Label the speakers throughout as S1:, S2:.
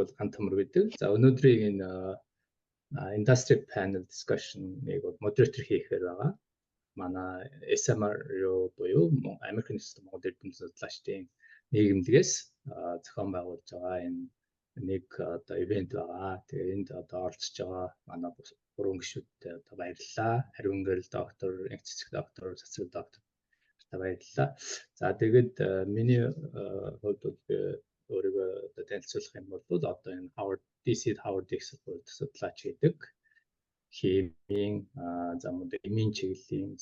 S1: бол гантамар гэдэг. За өнөөдрийн энэ industry panel discussion-ыг moderator хийхээр байгаа. Манай SMR буюу American Institute Монгол Эрдэмтэн судлаачдын нийгэмлэгээс зохион байгуулж байгаа энэ нэг одоо ивент байгаа. Тэгээ энд одоо оролцож байгаа манай гурван гишүүдтэй одоо баярлалаа. Ариун гэрэл доктор, энх цэцэг доктор, цэцэг доктор баярлалаа. За тэгээд миний хувьд бол өөрийгөө одоо танилцуулах юм бол одоо энэ DC Howard Institute судлаач гэдэг химийн эмийн чиглэлийн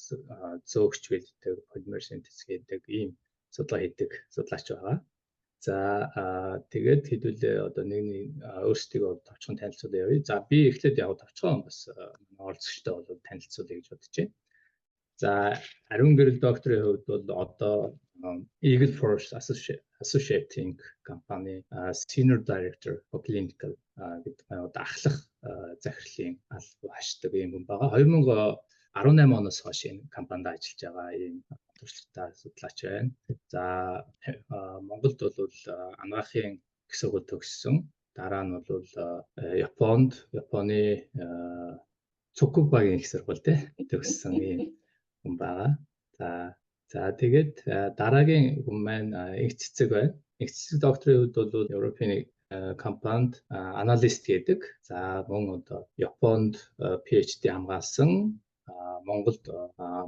S1: зөөгч байдаг полимер синтез гэдэг ийм судалгаа хийдэг судлаач байгаа. За тэгээд хэдүүлээ одоо нэг өөрсдийгөө товчхон танилцуулъя явъя. За би эхлээд яг товчхон бас оролцогчтой бол танилцуулъя гэж бодож байна. За ариун гэрэл докторийн хувьд бол одоо Eagle Force Associating компани Senior Director for Clinical гэдэг одоо ахлах захирлын албан хашдаг юм хүн байгаа. 2018 оноос хойш энэ компанид ажиллаж байгаа ийм туршлагатай судлаач байна. За Монголд бол анагаахын гисгүүд төгссөн. Дараа нь бол Японы Цукубагийн их сургууль төгссөн ийм хүн байгаа. За тэгээд дараагийн хүн маань энх цэцэг байна. Энх цэцэг докторийн хувьд бол Европын компанид аналист гэдэг. За мөн одоо Японд PhD хамгаалсан. Монголд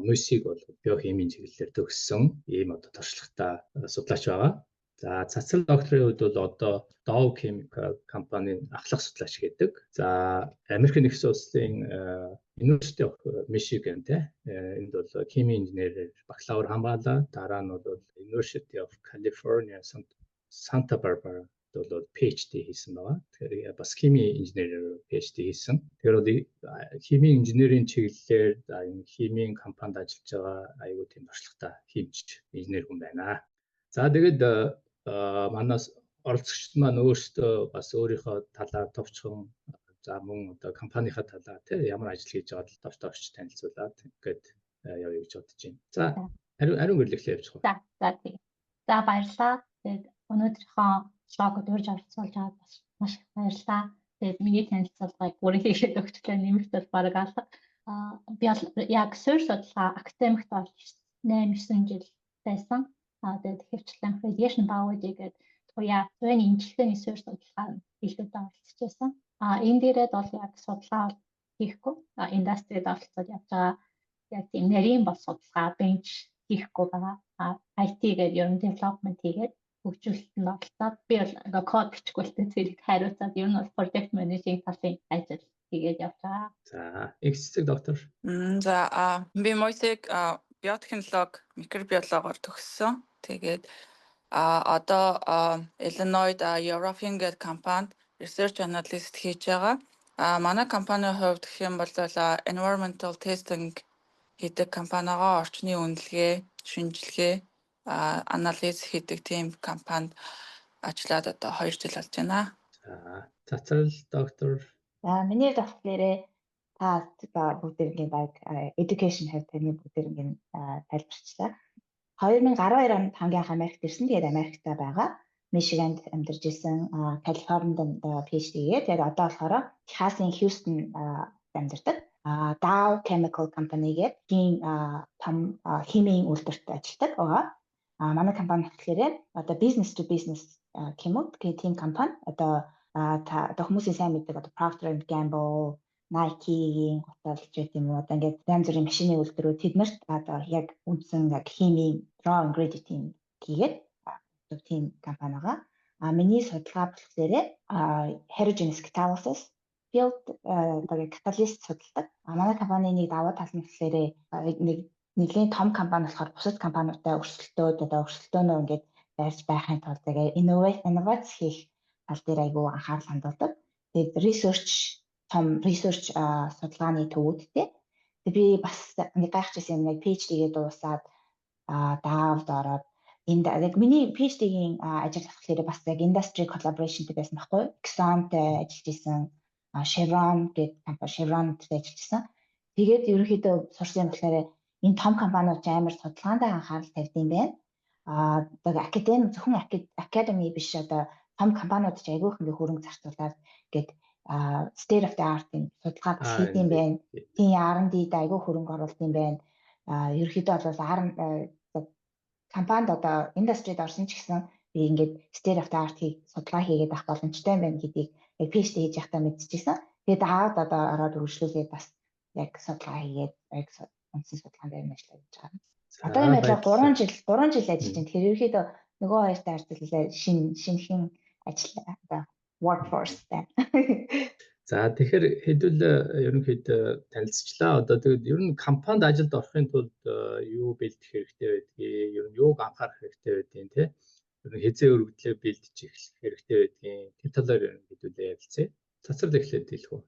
S1: МУС-ийг бол биохимийн чиглэлээр төгссөн ийм одоо туршлагатай судлаач байгаа. За цацрал докторийн хувьд бол одоо Dow Chemical компанийн ахлах судлаач гэдэг. За Америкийн нэгдсэн улсын University of Michigan энд бол химийн инженерээр бакалавр хамгаалаа. Дараа нь бол University of California Santa Barbara бол PhD хийсэн байгаа. Тэгэхээр бас химийн инженерээр PhD хийсэн. Тэгэхээр химийн инженерийн чиглэлээр энэ химийн компанид ажиллаж байгаа аюул тийм туршлагатай химч инженер хүн байна. За тэгээд манаас оролцогчид маань өөрсдөө бас өөрийнхөө талаар товчхон за мөн одоо компанийхаа талаар ямар ажил хийж байгааг товч танилцуулаад ингээд явъя гэж бодож байна. За ариун гэрэл эхлэе явуучих.
S2: За тийм. За баярлалаа. Тэгээд өнөөдрийнхөө шлогод урьж оролцуулж аваад бас маш их баярлалаа. Тэгээд миний танилцуулгыг бүрэн хийгээд өгчлээ нэмэгт бол баг алга. Би яг суурь судалгаа академикт болж 8-9 жил байсан. Тэгээд хөвчлэн radiation biology гэдэг туяа зүйн имчилгээний суурь судалгаа хийлдэд оролцож байсан. Энэ дээрээ бол яг судалгаа хийхгүй, индастрид оролцоод явж байгаа яг тийм нарийн бол судалгаа бенч хийхгүй байгаа. IT гэдэг ер нь development хийгээд хөгжүүлэлтэнд оролцоод би бол код бичихгүй л зэрэг хариуцаад ер нь бол project managing талын ажил хийгээд явж байгаа.
S1: За, эксцэг доктор.
S3: За, би Мойсег биотехнолог, микробиологоор төгссөн. Тэгээд одоо Illinois Eurofin гэдэг компанид research analyst хийж байгаа. Манай компанийн хувьд гэх юм бол environmental testing хийдэг компанигаа орчны үнэлгээ, шинжилгээ, анализ хийдэг тийм компанид ажиллаад одоо 2 жил болж байна.
S1: За, цацрал доктор.
S4: Миний болохоор бүгдээрийн баг education health таны бүгдээрийн тайлбарчлаа. 2012 онд хамгийн анх Америкт ирсэн. Тэгээд Америкта байгаа. Мичиганд амьдарч ирсэн. Калифорнид PhD хийгээд тэгээд одоо болохоор Техасын Хьюстон амьдардаг. Dow Chemical Company гэдэг том химийн үйлдвэрт ажилладаг байгаа. Манай компани болохоор одоо business to business гэх тийм компани. Одоо хүмүүсийн сайн мэддэг одоо Procter & Gamble, Nike-ийн готолч гэх юм уу. Одоо ингээд янз бүрийн машины үйлдвэрүүд тэднэрт одоо яг үндсэн яг химийн raw ingredient хийгээд тийм компани байгаа. Миний судалгаа болохоор heterogeneous catalysis field catalyst судалдаг. Манай компани нэг давуу тал нь болохоор нэг нэлийн том компани болохоор бусад компаниудтай өрсөлдөөнөө ингээд байрч байхын тулд инновац хийх тал дээр айгүй анхаарал хандуулдаг. Тэгээд том research судалгааны төвүүдтэй. Тэгээд би бас нэг гайхажсэн юм нэг PhD-гээ дуусаад Dow-д ороод яг миний PhD-гийн ажил болохоор бас яг industry collaboration-тэй байсан байхгүй. Exxon-тэй ажиллаж исэн, Chevron гэдэг компани Chevron-тэй ажиллаж исэн. Тэгээд ерөнхийдөө сурсан болохоор энэ том компаниуд амар судалгаанд анхаарал тавьд юм байна. Одоо академи зөвхөн академи биш одоо том компаниуд ч айгүйх ингээ хөрөнгө зарцуулаад ингээд state of the art-ийн судалгаа бас хийдэм байна. Тийм R&D-д айгүй хөрөнгө оруулалтын байна. Ерөнхийдөө бол компанид одоо индустрид орсон ч гэсэн би ингээд state of the art-ийг судалгаа хийгээд авах боломжтой байна гэдгийг яг PhD хийж байхдаа мэдчихсэн. Тэгээд аваад одоо ороод үргэлжлүүлээд бас яг судалгаа хийгээд яг үндсэн судалгаан дээр ажиллаж байгаа. Одоо юм яа 3 жил ажиллаж байна. Тэгэхээр ерөнхийдөө нөгөө хоёртай харьцуулбал шинэхэн ажил одоо workforce-тай.
S1: За тэгэхээр хэдүүл ерөнхийдөө танилцчлаа. Одоо тэгээд ер нь компанид ажилд орохын тулд юу бэлдэх хэрэгтэй байдгийг, ер нь юуг анхаарах хэрэгтэй байдгийг тий. Ер нь хязээ өргөдлөө бэлдэж эхлэх хэрэгтэй байдгийг тэр талаар ер нь хэдүүлээ ярилцъя. Цацрал эхлээд хэлэх үү?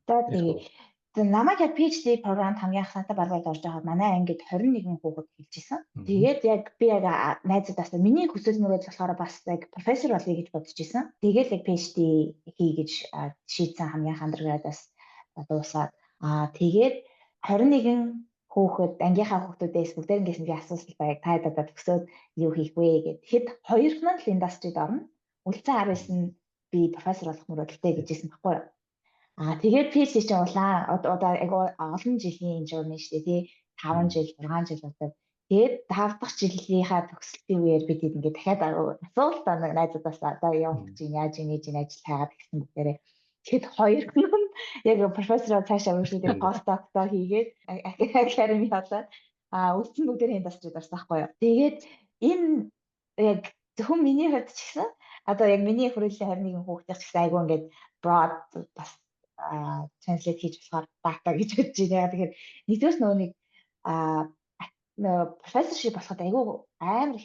S4: За намайг яг PhD програмд хамгийн анхнаасаа баргуулж орж байгаад манай ангид 21 хүүхэд хэлжсэн. Тэгээд яг би яг найзуудаас миний хүсэл мөрөөдөл болохоор бас яг профессор болъё гэж бодож исэн. Тэгээд яг PhD хий гэж шийдсэн хамгийн анх андерградаас дуусаад тэгээд 21 хүүхэд ангийнхаа хүүхдүүдээс бүгдээрнгээс би асуусан баг та одоо төгсөөд юу хийх вэ гэд. Тэгэхэд хоёр нь л индустрид орно. Үлцэн 19 нь би профессор болох мөрөөдөлтэй гэжсэн баггүй юу? Тэгээд PhD чинь одоо олон жилийн журны шүү дээ тий 5 жил 6 жил болоод тэгээд 5 дахь жилийнхаа төгсөлтийн үеэр бид ингээд дахиад асуулт найзуудаас одоо явуулах чинь яаж ингэж ажил хайгаад гэсэн бүгдээрээ тэгэхэд хоёр нь яг профессороо цаашаа үргэлжлүүлээд постдоктор хийгээд академи болоод үлдсэн бүгдээрээ индустрид орсон байхгүй юу. Тэгээд энэ яг зөвхөн миний хувьд ч гэсэн одоо яг миний хүрээлэн 21 хүүхдийн ч гэсэн айгүй ингээд broad бас translate хийж болохоор data гэж бодож байна. Тэгэхээр нэгдүгээр нөгөө нэг professorship болоход айгүй амар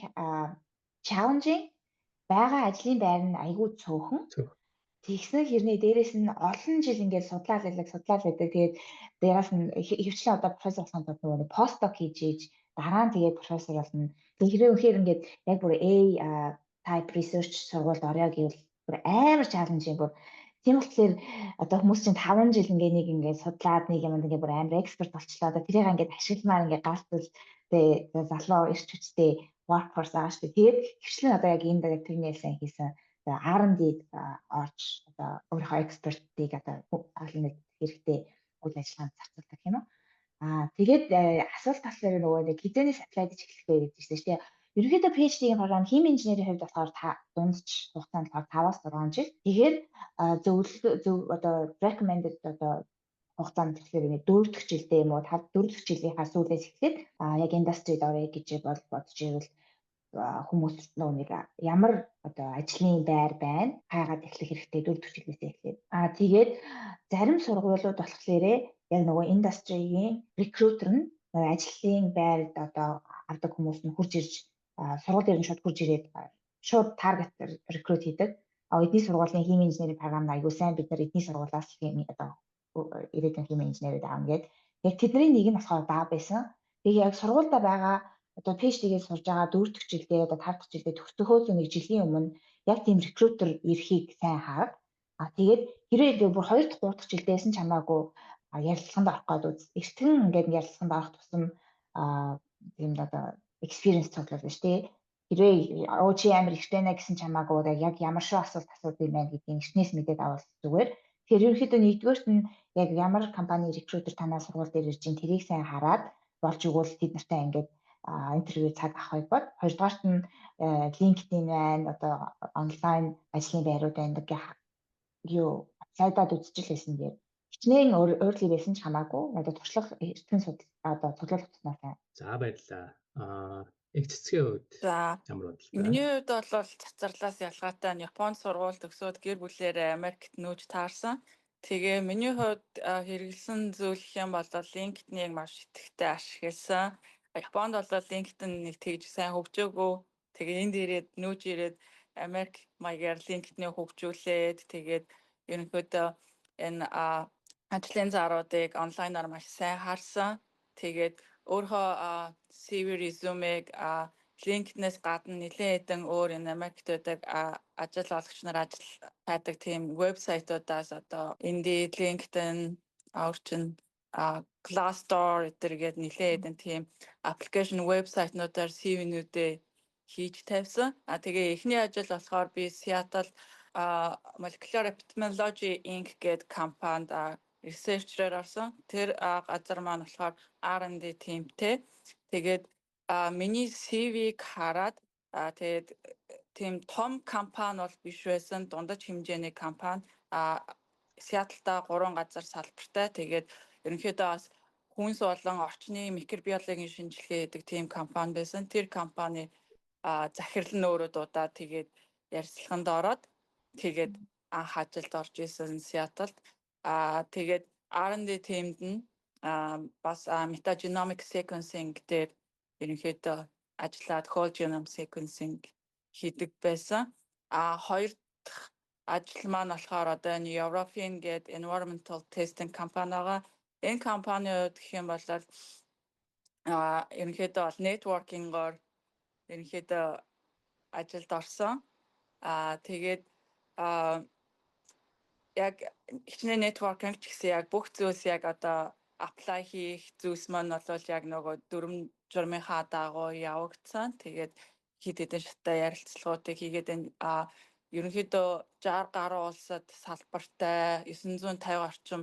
S4: challenging байгаа ажлын байр нь айгүй цөөхөн. Тэгсэн хэрнээ дээрээс нь олон жил ингээд судлаад байдаг. Тэгээд дээрээс нь хөвчлэн одоо профессор болохын тулд нөгөө постдок хийж дараа нь тэгээд профессор болно. Тэгэхээр үнэхээр ингээд яг бүр A type research сургуульд орё гэвэл бүр амар challenging бүр тийм болохоор одоо хүмүүс чинь 5 жил ингээд судлаад нэг юм ингээд бүр амар эксперт болчлоо. Одоо тэрийг ингээд ашигламаар ингээд галзуул тэ залуу ирч хүчтэй workforce байгаа шүү дээ. Тэгээд хвчлэн одоо яг энэ дээр тэрнээсээ хийсэн R&D-д орж одоо өөрийнхөө экспертийг одоо олон нэг хэрэгтэй үйл ажиллагаанд зарцуулдаг юм уу? Тэгээд асуулт болохоор нөгөө нэг хизээнээс apply гэж эхлэх вэ гэж байна шүү дээ. Ерөнхийдөө PhD-ийн програм хими инженерийн хувьд болохоор дундч хугацаанд 5-аас 6 жил. Тэгэхээр зөв одоо recommended одоо хугацаанд тэгэхээр 4 дахь жилдээ юм уу 4 дахь жилийнхаа сүүлээс эхлээд яг индустрид орё гэж бодож ивэл хүмүүс нэг ямар одоо ажлын байр байна хайгаад эхлэх хэрэгтэй 4 дахь жилээс эхлээд. Тэгээд зарим сургуулиуд болохоор яг нөгөө индустригийн recruiter нь ажлын байрд одоо авдаг хүмүүс нь хурж ирж сургууль дээр нь шууд хурж ирээд шууд таргет recruit хийдэг. Эдний сургуулийн хими инженерийн програм аягүй сайн бид нар эдний сургуулиас одоо ирээдүйн хими инженерүүд аавна гэдэг. Яг тэдний нэг нь болохоор даа байсан. Тэгээ яг сургуультай байгаа одоо PhD-гээ сурж байгаа 4 дахь жилдээ одоо 5 дахь жилдээ төгсөхөөс нэг жилийн өмнө яг тийм recruiter эрхийг сайн хараад тэгээд хэрэг бүр 2 дахь 3 дахь жилдээс нь чамаагүй ярилцлаганд орох гээд үз. Эртхэн ингээд ярилцлаганд орох тусам тийм одоо experience цуглуулж шүү дээ. Хэрэг чи амар ихтэй нэ гэсэн чамаагүй яг ямар шиг асуулт асуудаг юм байна гэдгийг эртнээс мэдээд авах зүгээр. Тэгэхээр ерөнхийдөө нэгдүгээрт нь яг ямар компани recruiter танаа сургууль дээр ирж ин тэрийг сайн хараад болж өгвөл тэд нартай ингээд интервью цаг авах бод. Хоёрдугаарт нь LinkedIn байна, одоо онлайн ажлын байрууд байна гэх юу сайдад үзчихэл байсан дээр. Хичнээн өөрлөг байсан ч хамаагүй одоо туршлага эртхэн одоо цуглуулах туснаа сайн.
S1: За баярлалаа. Их цэцгийн хувьд ямар бодлоо?
S3: Миний хувьд бол цацарлаас ялгаатай нь Японд сургууль төгсөөд гэр бүлээрээ Америкт нүүж таарсан. Тэгээ миний хувьд хэрэгэлсэн зүйл гэх юм бол LinkedIn-ийг маш идэвхтэй ашигласан. Японд бол LinkedIn нэг тэгж сайн хөгжөөгөө. Тэгээ энд ирээд нүүж ирээд Америк маягаар LinkedIn-ийг хөгжүүлээд тэгээд ерөнхийдөө энэ ажлын заруудыг онлайнаар маш сайн харсан. Тэгээд өөрийнхөө CV resume-г LinkedIn-ээс гадна нэлээд хэдэн өөр энэ Америкт байдаг ажил олгогч нар ажил хайдаг тийм вебсайтуудаас одоо Indeed, LinkedIn, Outreach, Glassdoor гэдэргээд нэлээд хэдэн тийм application вебсайтнуудаар CV-нүүдээ хийж тавьсан. Тэгээ эхний ажил болохоор би Seattle Molecular Epidemiology Inc. гэдэг компанид researcher орсон. Тэр газар маань болохоор R&D teamтэй. Тэгээд миний CV-г хараад тэгээд тийм том компани бол биш байсан, дундаж хэмжээний компани. Seattle-та 3 газар салбартай. Тэгээд ерөнхийдөө бас хүнс болон орчны микробиологийн шинжилгээ гэдэг тийм компани байсан. Тэр компани захирал нь өөрөө дуудаад тэгээд ярилцлаганд ороод тэгээд анх ажилд орж исэн Seattle-д. Тэгээд R&D teamд нь бас metagenomic sequencing дээр ерөнхийдөө ажиллаад whole genome sequencing хийдэг байсан. Хоёр дахь ажил маань болохоор одоо энэ Eurofin гэдэг environmental testing компани байгаа. Энэ компаниуд гэх юм бол ерөнхийдөө бол networking-оор ерөнхийдөө ажилд орсон. Тэгээд яг хичнээн networking ч гэсэн яг бүх зүйлс яг одоо apply хийх зүйлс маань бол яг нөгөө дүрм журмынхаа дагуу явагдсан. Тэгээд хэд хэдэн шаттай ярилцлагуудыг хийгээд ерөнхийдөө 60 гаруй улсад салбартай 950 орчим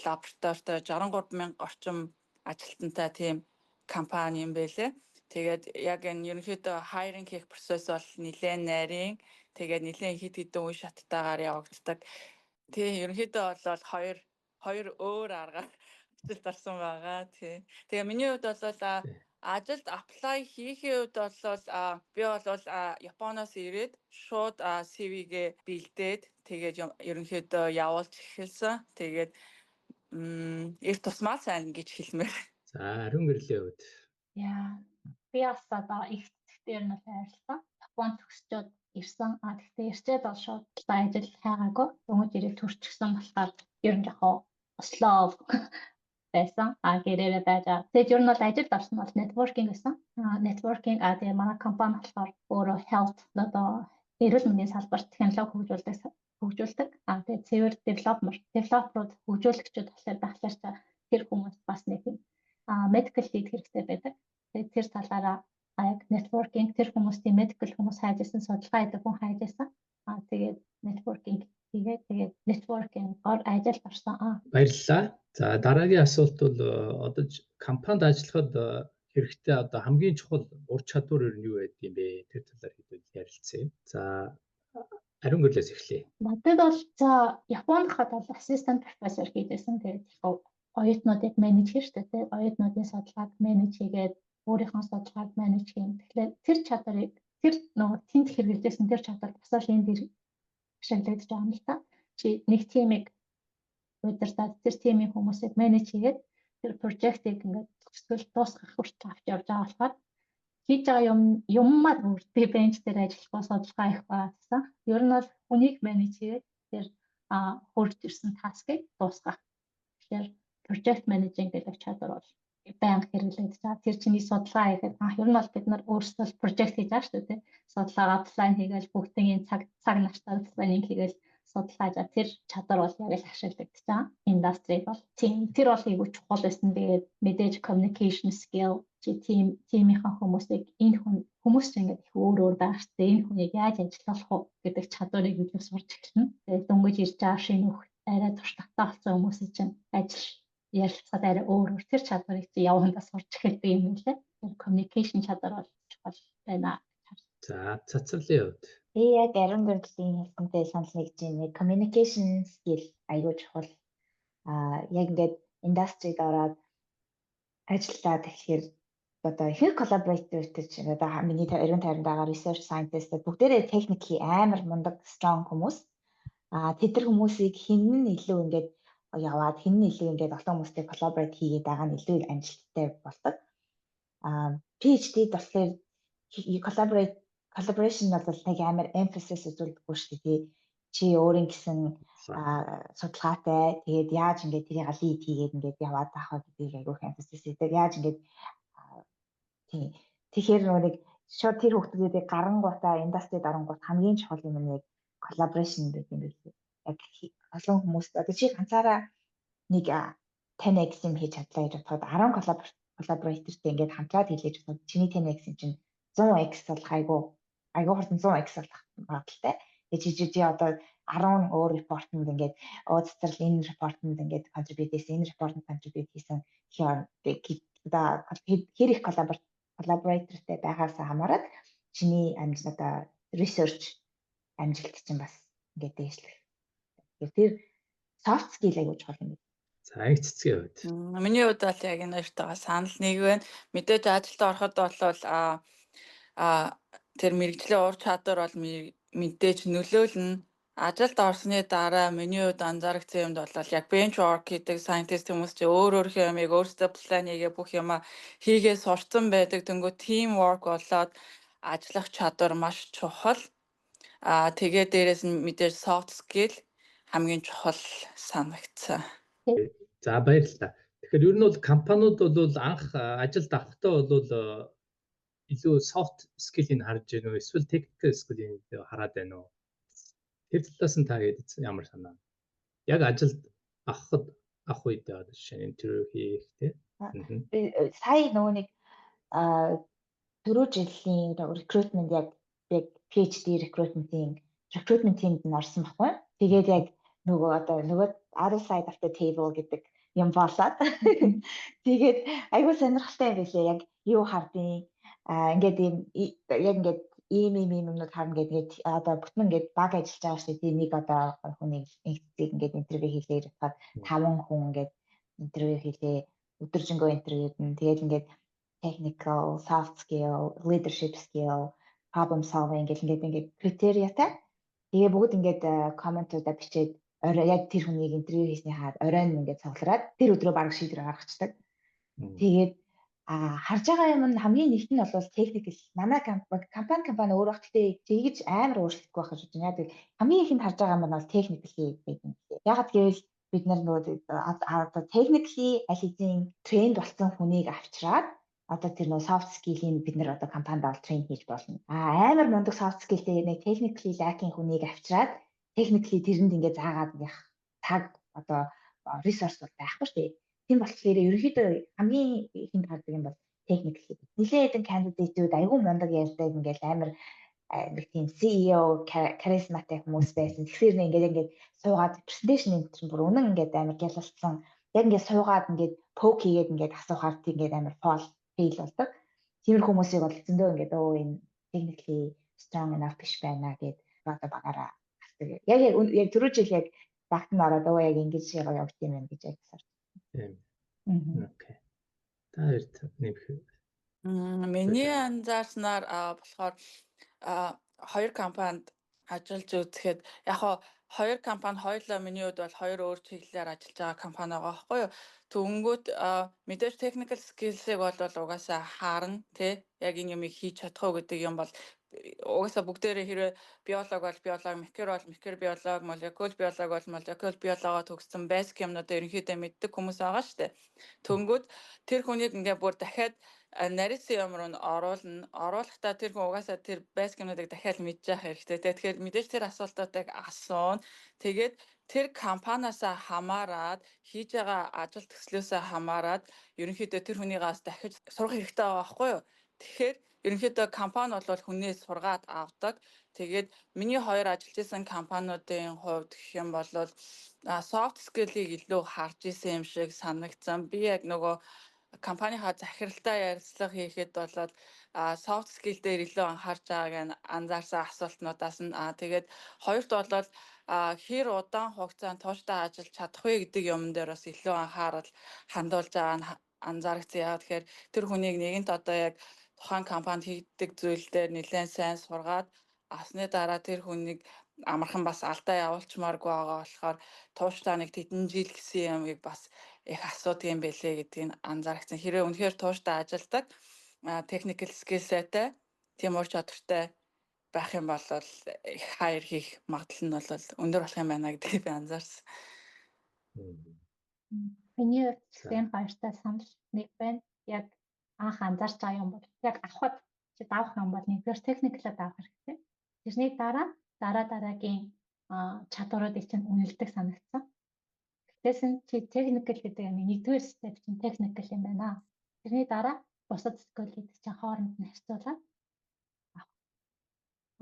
S3: лабораторитой 63,000 орчим ажилтнтай тийм компани юм байлээ. Тэгээд яг энэ ерөнхийдөө hiring хийх процесс бол нэлээд нарийн. Тэгээд нэлээд хэд хэдэн үе шаттайгаар явагддаг. Тэгээ ерөнхийдөө бол хоёр өөр аргаар ажилд орсон байгаа. Тэгээ миний хувьд бол ажилд apply хийхээ хувьд бол би бол Японоос ирээд шууд CV-гээ бэлдээд тэгээд ерөнхийдөө явуулж эхэлсэн. Тэгээд эрт тусмаа сайн гэж хэлмээр.
S1: За ариун гэрлийн хувьд.
S2: Би бас одоо их дээр нь хайрлаа. Японд төгсчөөд ирсэн. Гэхдээ ирчээд бол шууд ажил хайгаагүй. Дөнгөж ирээд төрчихсөн болохоор ер нь яг Ослоо байсан. Гэрээрээ байж байгаа. Тэгээд ер нь бол ажилд орсон бол networking гэсэн. Networking тэгээ манай компани болохоор өөрөө health одоо эрүүл мэндийн салбарт технологи хөгжүүлдэг. Тэгээд цэвэр developer-ууд хөгжүүлэгчид болохоор тэр хүмүүс бас нэг medical lead хэрэгтэй байдаг. Тэгээд тэр талаараа яг networking тэр хүмүүсийн medical хүмүүс хайж исэн судалгаа хийдэг хүн хайж исэн. Тэгээд networking тэгээд networking-оор ажилд орсон.
S1: Баярлалаа. За дараагийн асуулт бол одоо компанид ажиллахад хэрэгтэй одоо хамгийн чухал ур чадвар юу байдаг юм бэ? Тэр талаар хэдүүл ярилцъя. За ариун гэрлээс эхлэе.
S2: Надад бол Японд хад бол assistant professor хийжсэн. Тэгээд оюутнуудыг менеж хийх шүү дээ. Оюутнуудын судалгааг менеж хийгээд өөрийнхөө судалгааг менеж хийн. Тэгэхээр тэр чадварыг тэр нөгөө тэнд хэрэглэжсэн тэр чадвар босоо энэ дэр ашиглагдаж байгаа юм л та. Чи нэг тимийг удирдаад тэр тимийн хүмүүсийг менеж хийгээд тэр прожектыг ингээд төгсгөл дуусгах хүртэл авч явж байгаа болохоор хийж байгаа юммаар бүр би бенч дээр ажиллахгүй судалгаа их байсан. Ер нь бол хүнийг менеж хийгээд тэр хурж ирсэн таскыг дуусгах. Тэгэхээр project managing гэдэг чадвар бол байнга хэрэглэгдэж байгаа. Тэр чиний судалгаа хийхэд ер нь бол бид нар өөрсдөө project хийж байгаа шүү дээ. Судалгаагаа план хийгээл бүгдийн цаг нартай планинг хийгээл судалгааж тэр чадвар бол яг л ашиглагдаж байгаа. Индастри бол тэр бол айгүй чухал байсан. Тэгээд мэдээж communication skill тимийнхаа хүмүүсийг энэ хүмүүс ингээд их өөр байх хэрэгтэй. Энэ хүнийг яаж ажиллах уу гэдэг чадварыг илүү сурч эхэлнэ. Тэгээд дөнгөж ирж байгаа шинэ арай туршлагатай болсон хүмүүсийн чинь ажил ярилцахад арай өөр тэр чадварыг чи явандаа сурч эхэлдэг юм лээ. Тэр communication чадвар бол чухал байна.
S1: За цацралын хувьд.
S4: Би яг ариун гэрлийн хэлсэнтэй санал нэгж байна. Communication skill аюул чухал. Яг ингээд индастрид ороод ажиллаад тэгэхээр одоо ихэнх collaborator-тэй чинь одоо миний ариун тайранд байгаа research scientist бүгдээрээ technically амар мундаг strong хүмүүс. Тэд нар хүмүүсийг хэн нь илүү ингээд яваад хэн нь илүү ингээд олон хүмүүстэй collaborate хийгээд байгаа нь илүү амжилттай болдог. PhD-д болохоор collaboration бол нэг амар emphasis үзүүлдэггүй шүү дээ. Чи өөрийн гэсэн судалгаатай тэгээд яаж ингээд тэрийг lead хийгээд ингээд яваад байгаа гэдгийг айгүйх emphasis хийдэг. Яаж ингээд тэгэхээр нэг шууд тэр хүмүүсийг гарангуудаа индастрид орнгууд хамгийн чухал юм нэг collaboration гэдэг юм билээ. Яг олон хүмүүст одоо чи ганцаараа нэг 10x юм хийж чадлаа гэж бодоход 10 collaboratorтэй ингээд хамтраад хийлгэж бодоход чиний 10x чинь 100x болох айгүй хурдан 100x болох магадaltaй. жижиг одоо 10 өөр репортод ингээд цэцэрлэг энэ репортод ингээд contribute хийсэн, энэ репортод contribute хийсэн хэр их collaboratorтэй байгаасаа хамаарат чиний одоо research амжилт чинь бас ингээд дээшлэх. Тэр soft skill аягүй чухал юм.
S1: За их цэцгийн хувьд.
S3: Миний хувьд бол яг энэ хоёртойгоо санал нэг байна. Мэдээж ажилд ороход бол тэр мэрэгжлийн ур чадвар бол мэдээж нөлөөлнө. Ажилд орсны дараа миний хувьд анзаарсан юмд бол яг benchwork гэдэг scientist хүмүүс чи өөр юмыг өөрсдөө план хийгээ бүх юма хийгээ сурцсан байдаг. Тэнгүү teamwork болоод ажиллах чадвар маш чухал. Тэгээд дээрээс нь мэдээж soft skill хамгийн чухал санагдсан.
S1: За баярлалаа. Тэгэхээр ер нь бол компаниуд бол анх ажилд авахдаа бол илүү soft skill-ийг харж байна уу? Эсвэл technical skill-ийг хараад байна уу? Тэр талаас нь та ямар санаа? Яг ажилд авах үедээ одоо жишээ нь интервью хийхдээ.
S4: Сая нөгөө нэг түрүү жилийн recruitment яг PhD recruitment team-д нь орсон байхгүй. Тэгээд яг нөгөө other side of the table гэдэг юм болоод тэгээд айгүй сонирхолтой юм билээ. Яг юу хардیں۔ Ингээд яг ингээд ийм юмнууд харна гэдэг одоо бүтэн ингээд баг ажиллаж байгаа шүү дээ. Нэг одоо хүнийг ингээд интервью хийлээ бодоход 5 хүн ингээд интервью хийлээ. Өдөржингөө интервьюд нь тэгээд ингээд technical, soft skill, leadership skill, problem solving гэх ингээд критериатай. Тэгээ бүгд ингээд комментуудаа бичээд яг тэр хүнийг интервью хийсний хаад оройн ингээд цуглараад тэр өдрөө баг шийдвэр гаргачихдаг. Тэгээд харж байгаа юм нь хамгийн нэгт нь бол техникл. Манай компани өөр багтдээ тэгж амар өөрчлөгдөхгүй байх гэж байна. Яг хамгийн ихэнд харж байгаа юм нь бол техникл гэдэг юм. Яг гэвэл бид нар нөгөө техникли аль хэдийн тренд болсон хүнийг авчираад одоо тэр нөгөө soft skill-ийг бид нар одоо компанид бол трейн хийж болно. Амар мундаг soft skill-тэй нэг technically lacking хүнийг авчираад technically тэрэнд ингээд заагаад явах цаг одоо resource бол байхгүй шүү дээ. Тийм болохоор ерөнхийдөө хамгийн ихэнд хардаг юм бол technically. Нилээдэн candidate-үүд айгүй мундаг ярьдаг ингээд амар тийм CEO charismatic хүмүүс байсан. Тэгэхээр ингээд суугаад presentation энэ чинь бүр үнэн ингээд амар гялалцсан. Яг ингээд суугаад ингээд poke хийгээд ингээд асуухаар тийм ингээд амар fail болдог. Тиймэр хүмүүсийг бол зөндөө ингээд энэ technically strong enough биш байна гэд багаараа хасдаг. Яг түрүү жил яг багт нь ороод яг ингэж явагд юм байна гэж ярьсан.
S1: Тийм. Окей. Та хоёрт нэмэх.
S3: Миний анзаарснаар болохоор хоёр компанид ажиллаж үзэхэд яг хоёр компани хоёулаа миний хувьд бол хоёр өөр чиглэлээр ажиллаж байгаа компани байгаа байхгүй юу. Түүнгүүт мэдээж technical skills-ыг бол угаасаа харна тий. Яг энэ юмыг хийж чадах уу гэдэг юм бол угаасаа бүгдээрээ хэрвээ биолог бол биолог, микро бол микро биолог, молекул биолог бол молекул биологоо төгссөн basic юмнуудаа ерөнхийдөө мэддэг хүмүүс байгаа шүү дээ. Түүнгүүт тэр хүнийг ингээ бүр дахиад нарийнсан юм руу оруулахдаа тэр хүн угаасаа тэр basic юмнуудыг дахиад мэдж явах хэрэгтэй. Тэгэхээр мэдээж тэр асуултуудыг асуун. Тэгээд тэр компаниасаа хамаарад хийж байгаа ажил төслөөсөө хамаарад ерөнхийдөө тэр хүнийгээс дахиж сурах хэрэгтэй байгаа байхгүй юу? Тэгэхээр ерөнхийдөө компани бол хүнээс сургаад авдаг. Тэгээд миний хоёр ажиллаж исэн компаниудын хувьд гэх юм бол soft skill-ийг илүү харж исэн юм шиг санагдсан. Би яг нөгөө компанийнхаа захиралтай ярилцлага хийхэд бол soft skill дээр илүү анхаарч байгааг нь анзаарсан асуултнуудаас нь тэгээд хоёрт бол хэр удаан хугацаанд тууштай ажиллаж чадах вэ гэдэг юм дээр бас илүү анхаарал хандуулж байгаа нь анзаарчихсан. Яг тэгэхээр тэр хүнийг нэгэнт одоо яг тухайн компанид хийдэг зүйл дээр нэлээд сайн сургаад авсны дараа тэр хүнийг амархан бас алдаа явуулчмааргүй байгаа болохоор тууштай нэг тэдэн жил гэсэн юмыг бас их асуудаг юм байлээ гэдгийг анзаарчихсан. Хэрвээ үнэхээр тууштай ажилдаг technical skill-тэй тийм ур чадвартай байх юм бол их хайр хийх магадлал нь бол өндөр болох юм байна гэдгийг би анзаарсан.
S2: Миний хувьд баяртай санал нэг байна. Яг анх анзаарч байгаа юм бол яг авахд чи давах юм бол нэгдүгээр техникэлээ давах хэрэгтэй. Тэрний дараагийн чадваруудыг чинь үнэлдэг санагдсан. Тэгээс нь чи техникэл гэдэг юм нэгдүгээр степ чинь техникэл юм байна. Тэрний дараа бусад скиллүүд чинь хооронд нь харьцуулаад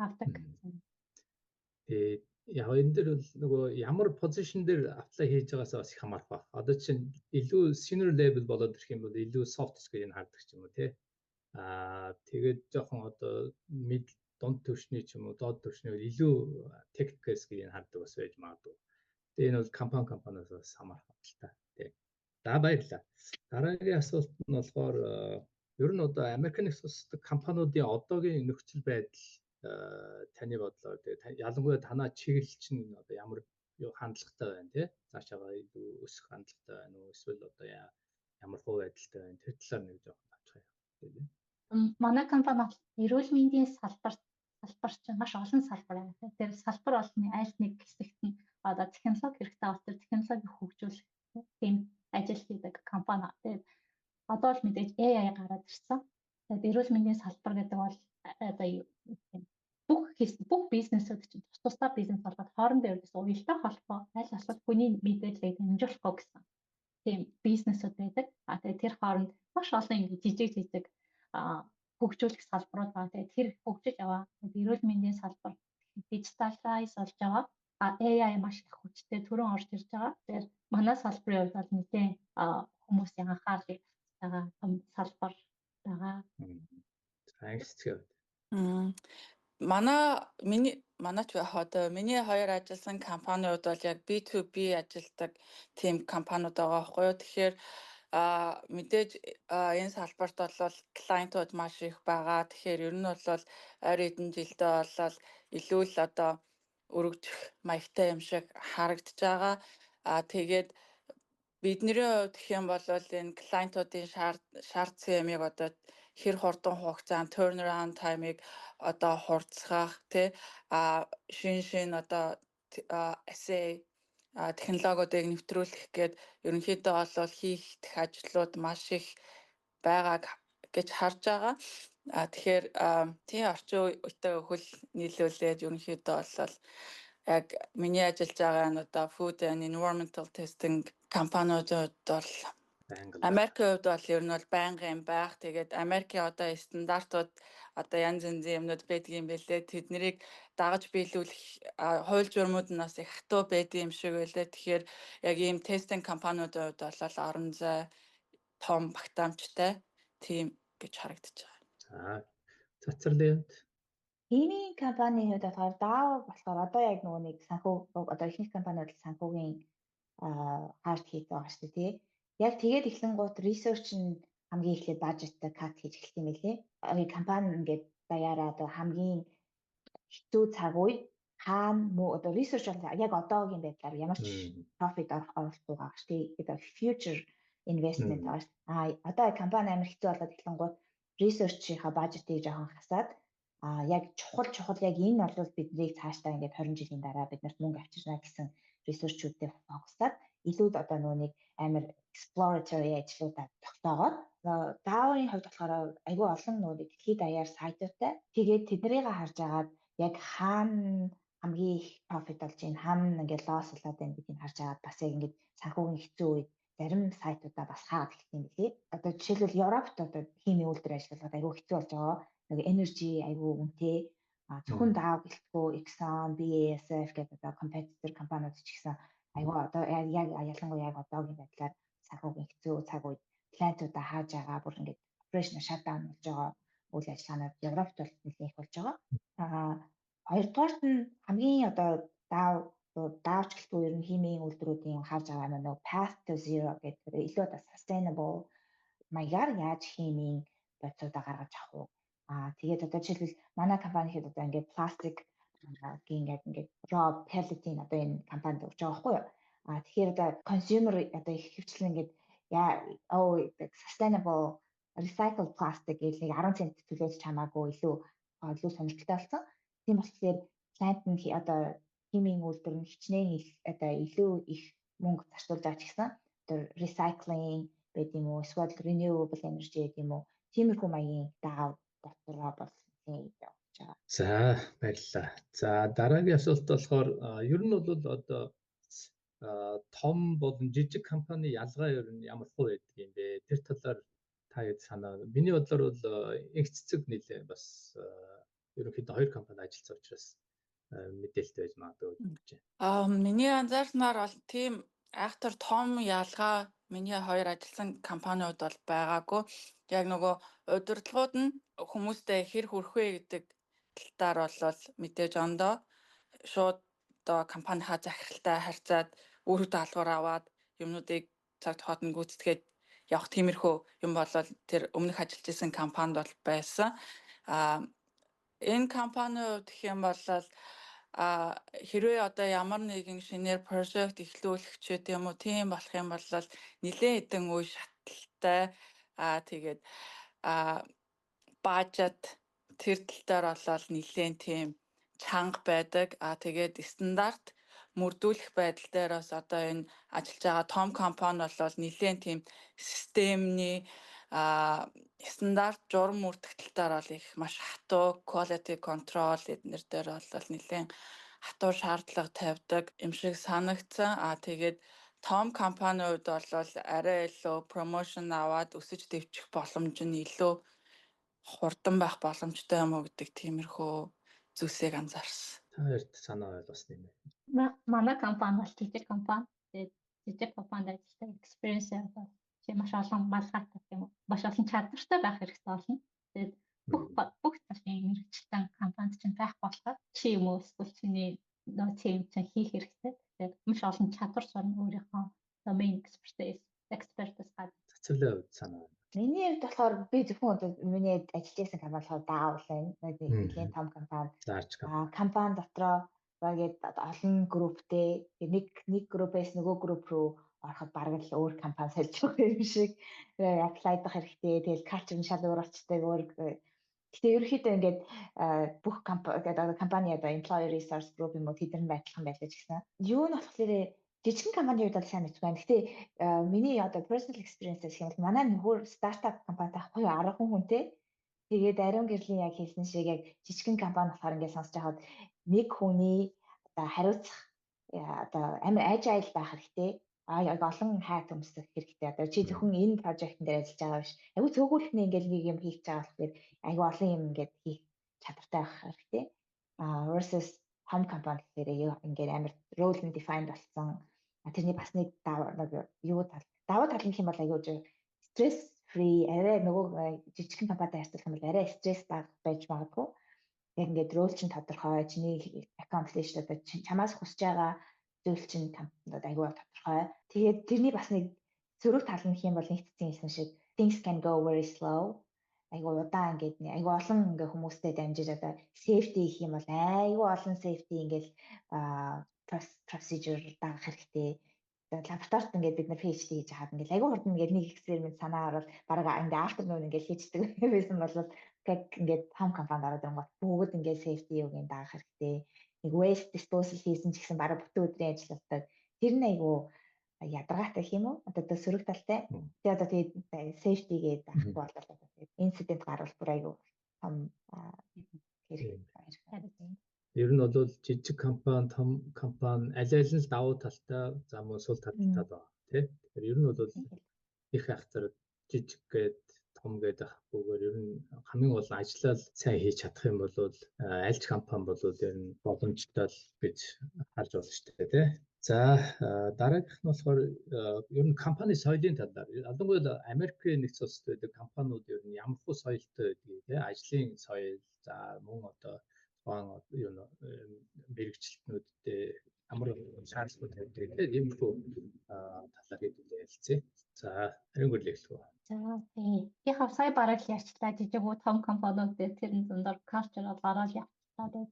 S2: авдаг.
S1: Тэгээд яг энэ дээр бол нөгөө ямар позишн дээр apply хийж байгаасаа бас их хамаарх баг. Одоо чинь илүү senior level болоод ирэх юм бол илүү soft skill-ийг хардаг ч юм уу тий. Тэгээд жоохон одоо mid дунд түвшний ч юм уу доод түвшний илүү technical skill-ийг хардаг бас байж магадгүй. Тэгээд энэ бол компаниас бас хамаарх л та. Тий. Баярлалаа. Дараагийн асуулт нь болохоор ер нь одоо Америкийн нэгдсэн улсад компаниудын одоогийн нөхцөл байдал таны бодлоор тэгээ ялангуяа танаа чиглэл чинь одоо ямар хандлагатай байна тий? Цаашаа илүү өсөх хандлагатай байна уу? Эсвэл одоо ямар хувь байдалтай байна? Тэр талаар нэг жоохон батлах юм.
S2: Манай компани бол эрүүл мэндийн салбар чинь маш олон салбар байна. Тэр салбар болны аль нэг хэсэгт нь одоо технологи хэрэгтэй бол тэр технологиг хөгжүүлэх тийм ажил хийдэг компани. Тэгээд одоо л мэдээж AI гараад ирсэн. Тэгээд эрүүл мэндийн салбар гэдэг бол одоо бүх бизнесүүд чинь тусдаа бизнес болоод хоорондоо ердөөс уялдаа холбоо аль асуулт хүний мэдээллийг хэмжүүлэхгүй гэсэн тийм бизнесүүд байдаг. Тэгээд тэр хооронд маш олон ингэ жижиг хөгжүүлэх салбарууд байна. Тэгээд тэр хөгжиж яваа эрүүл мэндийн салбар дижиталайз болж байгаа. AI маш их хүчтэй төрөн орж ирж байгаа. Тэгэхээр манай салбарын хувьд бол нэгэн хүмүүсийн анхаарлыг татсан том салбар байгаа.
S1: Thanks.
S3: Манайч одоо миний хоёр ажилласан компаниуд бол яг B2B ажилдаг тийм компаниуд байгаа байхгүй юу. Тэгэхээр мэдээж энэ салбарт бол клиентууд маш их байгаа. Тэгэхээр ер нь бол ойр хэдэн жилдээ болол илүү л одоо өргөжих маягтай юм шиг харагдаж байгаа. Тэгээд бидний хувьд гэх юм бол энэ клиентуудын шаардсан ямиг одоо хэр хурдан хугацаанд turnaround time-ыг одоо хурцгах тий шин одоо assay технологиудыг нэвтрүүлэх гээд ерөнхийдөө бол хийх ажлууд маш их байгаа гэж харж байгаа. Тэгэхээр тийм орчин үетэй хөл нийлүүлээд ерөнхийдөө бол яг миний ажиллаж байгаа нь одоо food and environmental testing компаниудад бол Америкийн хувьд бол ер нь бол байнгын байх. Тэгээд Америкийн одоо стандартууд одоо янз янзын юмнууд байдаг юм байлээ. Тэднийг дагаж биелүүлэх хууль журмууд нь бас их хатуу байдаг юм шиг байлээ. Тэгэхээр яг ийм тестинг компаниудын хувьд бол орон зай том багтаамжтай тийм гэж харагдаж байгаа.
S1: Цацралын
S4: Ийм компанийн хувьд болохоор DAO болохоор одоо яг нөгөө нэг санхүү одоо ихэнх компаниуд санхүүгийн хард хийж байгаа шүү дээ тий. Яг тэгээд эхлэнгуут research нь хамгийн эхлээд бажеттай кат хийж эхэлт юм байлээ. Компани ингээд даяараа одоо хамгийн хэцүү цаг үед хаана одоо research бол яг одоогийн байдлаар ямар ч profit оруулах байгаа шүү дээ. Тэгээд future investment одоо компани амар хэцүү болоод эхлэнгуут research-ийнхаа бажетыг жоохон хасаад яг чухал яг энэ бол биднийг цаашдаа ингээд 20 жилийн дараа биднэрт мөнгө авчирна гэсэн research-үүдээр фокуслаад илүү одоо нэг амар exploratory ажлуудад тогтоогоод DAO-ийн хувьд болохоор айгүй олон дэлхийд даяар сайтуудтай. Тэгээд тэднийг харж агаад яг хаана хамгийн их profit олж ийн хаана ингээд loss болоод байна гэдгийг харж агаад бас яг ингээд санхүүгийн хэцүү үед зарим сайтуудаа бас хаад эхэлсэн юм билий. Одоо жишээлбэл Европт одоо химийн үйлдвэр ажиллагаад айгүй хэцүү болж байгаа. Нэг energy айгүй үнэтэй зөвхөн DAO гэлтгүй Exxon, BASF гэдэг одоо competitor компаниуд ч гэсэн айгүй одоо яг ялангуяа яг одоогийн байдлаар санхүүгийн хэцүү цаг үед клиентуудаа хааж байгаа бүр ингээд operation shutdown болж байгаа үйл ажиллагаанууд Европт бол нэлээд их болж байгаа. Хоёрдугаарт нь хамгийн одоо DAO-ч гэлтгүй ер нь химийн үйлдвэрүүдийн харж байгаа нэг path to zero гэдэг илүү одоо sustainable маягаар яаж химийн бодисуудаа гаргаж авах уу. Тэгээд одоо жишээлбэл манай компани хэд одоо ингээд пластик яг ингээд raw pellet-ийн одоо энэ компанид өгч байгаа байхгүй юу. Тэгэхээр одоо consumer одоо их хвчлэн ингээд sustainable recycled plastic гэдэг 10 цент төлөөж чамаагүй илүү сонирхолтой болсон. Тийм болохоор клиент нь одоо химийн үйлдвэр нь хичнээн одоо илүү их мөнгө зарцуулж байгаа ч гэсэн одоо recycling гэдэг юм уу эсвэл renewable energy гэдэг юм уу тиймэрхүү маягийн DAO дотороо бол явж байгаа.
S1: За баярлалаа. За дараагийн асуулт болохоор ер нь бол одоо том болон жижиг компани ялгаа ер нь ямар хувь байдаг юм бэ? Тэр талаар та яд санаа. Миний бодлоор бол инх цэцэг нэлээ бас ерөнхийдөө хоёр компани ажилласан учраас мэдээлэлтэй байж магадгүй гэж байна.
S3: Миний анзаарснаар бол тийм айхтар том ялгаа миний хоёр ажилласан компаниуд бол байгаагүй. Яг нөгөө удирдлагууд нь хүмүүстэй хэр хүрэх вэ гэдэг талаар бол мэдээж ондоо шууд одоо компанийнхаа захиралтай харьцаад өөрөдөө албар аваад юмнуудыг цаг тухайд нь гүйцэтгээд явах тиймэрхүү юм болол тэр өмнөх ажиллаж исэн компанид бол байсан. Энэ компаниуд гэх юм бол хэрвээ одоо ямар нэгэн шинээр project эхлүүлэх ч гэдэг юм уу тийм болох юм бол нэлээд хэдэн үе шатлалтай тэгээд бажет тэр тал дээр болол нэлээд тийм чанга байдаг. Тэгээд стандарт мөрдүүлэх байдал дээр бас одоо энэ ажиллаж байгаа том компани бол нэлээд тийм системний стандарт журам мөрдөх тал дээр бол их маш хатуу quality control эднэр дээр бол нэлээд хатуу шаардлага тавьдаг юм шиг санагдсан. Тэгээд том компаниуд бол арай илүү промошн аваад өсөж дэвчих боломж нь илүү хурдан байх боломжтой юм уу гэдэг тиймэрхүү зүйлсийг анзаарсан.
S1: Та хоёрт санаа ойлгосон юм
S2: байна. Манай компани бол жижиг компани. Тэгээд жижиг компанид ажилладаг experience бол чи маш олон малгайтай юм уу? Маш олон чадвартай байх хэрэгтэй болно. Тэгээд бүх талын мэрэгчлэн компанид чинь байх болохоор чи юм уу эсвэл чиний нөө team чинь хийх хэрэгтэй. Тэгээд маш олон чадвар сурна өөрийнхөө domain expertise гадна.
S1: Цэцэрлээ хувьд санаа.
S4: Миний хувьд болохоор би зөвхөн миний ажиллаж байсан компани болохоор даавал байна. Нэлийн том компани. Компани дотроо багэд олон групптэй нэг группээс нөгөө групп руу ороход бараг л өөр компани сольж байгаа юм шиг апплайдах хэрэгтэй. Тэгэл culture нь шал өөр очтой өөр. Гэтэ ерөөхдөө ингээд бүх компани одоо employee resource group юм уу тэдэр нь байдлах юм байлаа ч гэсэн. Юу нь болохоор жижигхэн компанийн хувьд бол сайн мэдгүй байна. Гэтэ миний одоо personal experience-ээс хэлбэл манай нөхөр стартап компанитай гоё 10 хүнтэй. Тэгээд ариун гэрлийн яг хэлсэн шиг яг жижигхэн компани болохоор ингээд сонсож байхад нэг хүний одоо хариуцах одоо амар agile байх хэрэгтэй. Яг олон хайт өмсөх хэрэгтэй. Одоо чи зөвхөн энэ project дээр ажиллаж байгаа биш. Айгу цөөхөлтний ингээд нэг юм хийж байгаа болохоор айгу олон юм ингээд хийх чадвартай байх хэрэгтэй. Versus home company гэхээр ингээд амар role нь defined болсон. Тэрний бас нэг давуу тал гэх юм бол айгуу stress free арай нөгөө жижигхэн компанитай харьцуулах юм бол арай стресс бага байж магадгүй. Яг ингээд рол чинь тодорхой, чиний accomplish одоо чамаас хүсэж байгаа зүйл чинь айгуу тодорхой. Тэгээд тэрний бас нэг сөрөг тал нь гэх юм бол нэгтцэн хэлсэн шиг things can go very slow. Айгуу удаан ингээд айгуу олон ингээ хүмүүстэй дамжиж одоо safety гэх юм бол айгуу олон safety ингээл procedure дагах хэрэгтэй. Лабораторид ингээд бид нар PhD хийж хаад ингээд айгуу хурдан ингээд нэг experiment санаа ороод бараг ингээд afternoon ингээд хийждэг байсан бол яг ингээд home company ороод ирэнгүүт бүгд ингээд safety юу гин даах хэрэгтэй. Нэг waste disposal хийсэн ч гэсэн бараг бүтэн өдрийн ажилладаг. Тэр нь айгуу ядаргаатай гэх юм уу? Одоо сөрөг талтай. Тэгээ одоо тэгээд safety гэдэг даахгүй бол тэгээд incident гарвал бүр айгуу том хэрэг.
S1: Ер нь бол жижиг компани, том компани аль нь л давуу талтай, за мөн сул талтай байгаа тийм. Тэгэхээр ер нь бол их хайхтар жижиг гээд том гээд ахгүйгээр ер нь хамгийн гол ажлаа сайн хийж чадах юм бол аль ч компани бол ер нь боломжтой л гэж харж байна шүү дээ тийм. За дараагийнх нь болохоор ер нь компани соёлын талаар ялангуяа Америкийн нэгдсэн улсад байдаг компаниуд ер нь ямар хөө соёлтой байдгийг тийм ажлын соёл за мөн одоо юу мэрэгчлэтнүүдтэй ямар шаардлагууд байдаг тийм иймэрхүү талаар хэдүүлээ хэлцээ. За ариун гэрэл эхлэв.
S2: За тийм. Яг сая бараг л ярьчлаа жижиг уу том компаниуд дээр тэрний зундар culture бол ороод явчихлаа.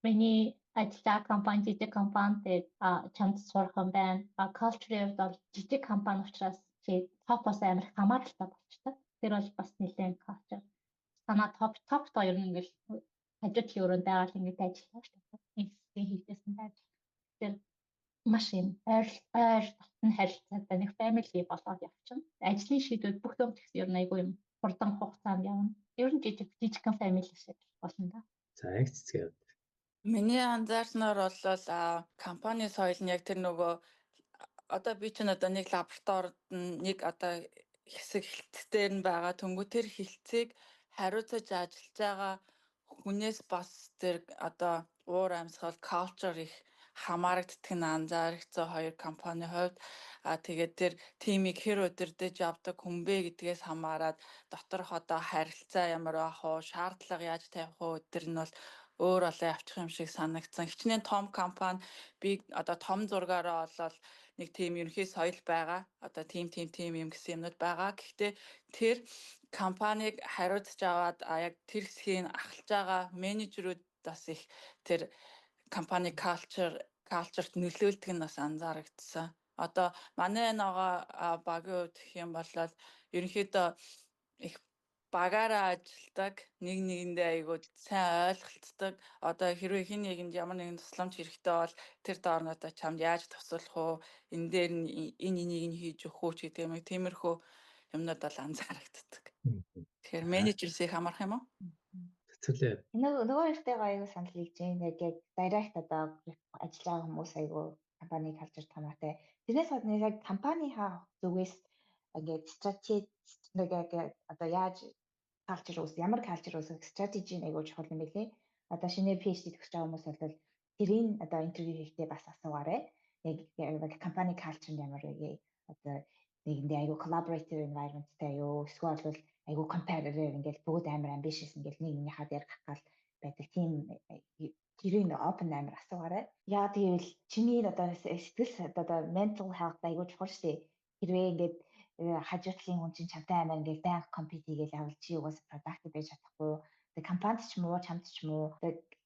S2: Миний ажиллаж компани жижиг компани дээр чамд сурах юм байна. Culture-ийн хувьд бол жижиг компани учраас чи топоос амар хамааралтай болчтой. Тэр бол бас нэлээд culture. Санаа топ хоёр нь ингээл ажил өрөөнд байгаад ингэж ажиллаа шүү дээ. Институтийн хийлээсэн байж. Тэр маш юм ойр дотны харилцаатай нэг family болоод явчихна. Ажлын шийдвэр бүх юм гэсэн ер нь айгүй юм хурдан хугацаанд явна. Ер нь жижигхэн family шиг болно да.
S1: За яг цэцгээ.
S3: Миний анзаарснаар бол компани соёл нь яг тэр нөгөө одоо би чинь одоо нэг лабораторид нэг одоо хэсэг хилцээр нь байгаа. Тэнгүү тэр хилцээг хариуцаж ажиллаж байгаа хүнээс бас тэр одоо уур амьсгал culture их хамаарагддаг нь анзаарчихсан хоёр компани хувьд тэгээд тэр тимийг хэр удирдах явдаг хүн бэ гэдгээс хамаарат доторх одоо харилцаа ямар байх уу шаардлага яаж тавих уу өдр нь бол өөр олон явчих юм шиг санагдсан. Хичнээн том компани би одоо том зургаараа болол нэг тийм ерөнхий соёл байгаа. Одоо тим юм гэсэн юмнууд байгаа. Гэхдээ тэр компаниг хариуцж аваад яг тэр хэсгийг ахалж байгаа менежерүүд бас их тэр компани culture-т нөлөөлдөг нь бас анзаарагдсан. Одоо манай байгаа багийн хувьд гэх юм бол ерөнхийдөө их багаараа ажилдаг, нэг нэгэндээ айгуу сайн ойлголцдог. Одоо хэрвээ хин нэгэнд ямар нэгэн тусламж хэрэгтэй бол тэр доорнуудаа чамд яаж туслах уу? Энэ дээр энийг нь хийж өгөх үү гэдэг юм. Тиймэрхүү юмнууд бол анзаарагддаг. Тэгэхээр менежерсийг хамаарх юм уу?
S1: Тэцэлээ.
S4: Нөгөө ихтэйгээ аягүй санал хэлж байна. Яг директ одоо ажиллаж байгаа хүмүүс аягүй компани culture хамаатай. Тэрнээс гадна яг компанийнхаа зүгээс ингээд стратеги одоо яаж culture ус ямар culture ус стратеги аягүй чухал юм билээ. Одоо шинэ PhD төгсөж байгаа хүмүүс бол тэрийн одоо интервью хийхдээ бас асуугаарай. Яг компани culture нь ямар вэ? Одоо нэгэндээ аягүй collaborative environmentтай юу? Эсвэл бол айгу competitive ингээл бүгд амар ambitious ингээл нэг нэгнийхээ дээр гахгаал байдаг тийм тэрийн open амар асуугаарай. Яа тэгвэл чиний одоо сэтгэл одоо mental health айгу чухал шүү дээ. Хэрвээ ингээд хажуутлын хүн чинь чамтай амар ингээл байнга compete хийгээл явал чи угаас productive байж чадахгүй. Тэгээ компанид ч муу чамд ч муу.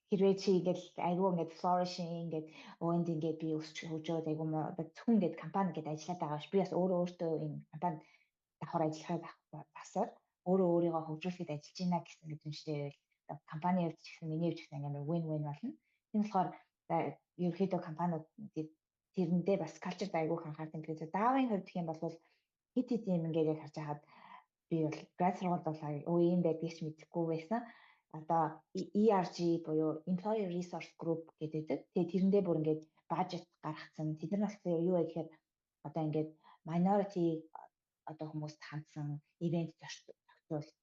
S4: Хэрвээ чи ингээл айгу ингээд flourishing ингээд өөнд ингээд би өсч хөгжөөд айгу зөвхөн ингээд компани ингээд ажиллаад байгаа ш. Би бас өөртөө энэ компанид давхар ажиллахад басаар өөрөө өөрийгөө хөгжүүлэхэд ажиллаж байна гэсэн мэдрэмжтэй компани хувьд ч гэсэн миний хувьд ч гэсэн амар win-win болно. Тийм болохоор ерөнхийдөө компаниуд тэрэндээ бас culture айгүйх анхаардаг. Тэгээд даавын хувьд гэх юм бол хит юм ингээд яг харж байхад би бол град сургуульд бол ийм байдгийг ч мэдэхгүй байсан. Одоо ERG буюу Employee Resource Group гэдэг. Тэгээд тэрэндээ бүр ингээд бажет гаргацсан. Тэд нар болохоор юу вэ гэхээр одоо ингээд minority одоо хүмүүст хандсан ивент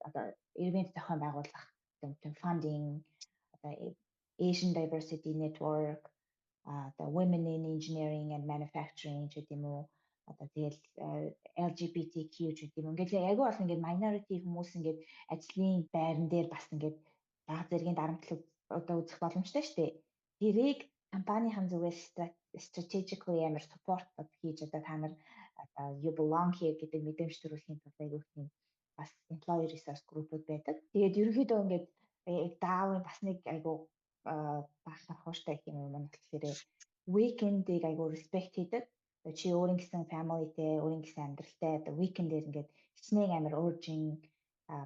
S4: одоо ивент зохион байгуулах тийм funding одоо Asian Diversity Network одоо Women in Engineering and Manufacturing гэдэг юм уу одоо тэгэл LGBTQ гэдэг юм. Ингээд айгүй бол ингээд minority хүмүүс ингээд ажлын байран дээр бас ингээд бага зэргийн дарамтлал одоо үзэх боломжтой шүү дээ. Тэрийг компанийн зүгээс strategically амар support хийж одоо та нар you belong here гэдэг мэдрэмж төрүүлэхийн тулд айгүй тийм бас employee resource group-уд байдаг. Тэгээд ерөнхийдөө ингээд даавын бас нэг айгүй баахаар хууштай юм маань тэгэхээр weekend-ийг айгүй respect хийдэг. Чи өөрийн гэсэн family-тэй, өөрийн гэсэн амьдралтай одоо weekend-ээр ингээд хичнээн амар urgent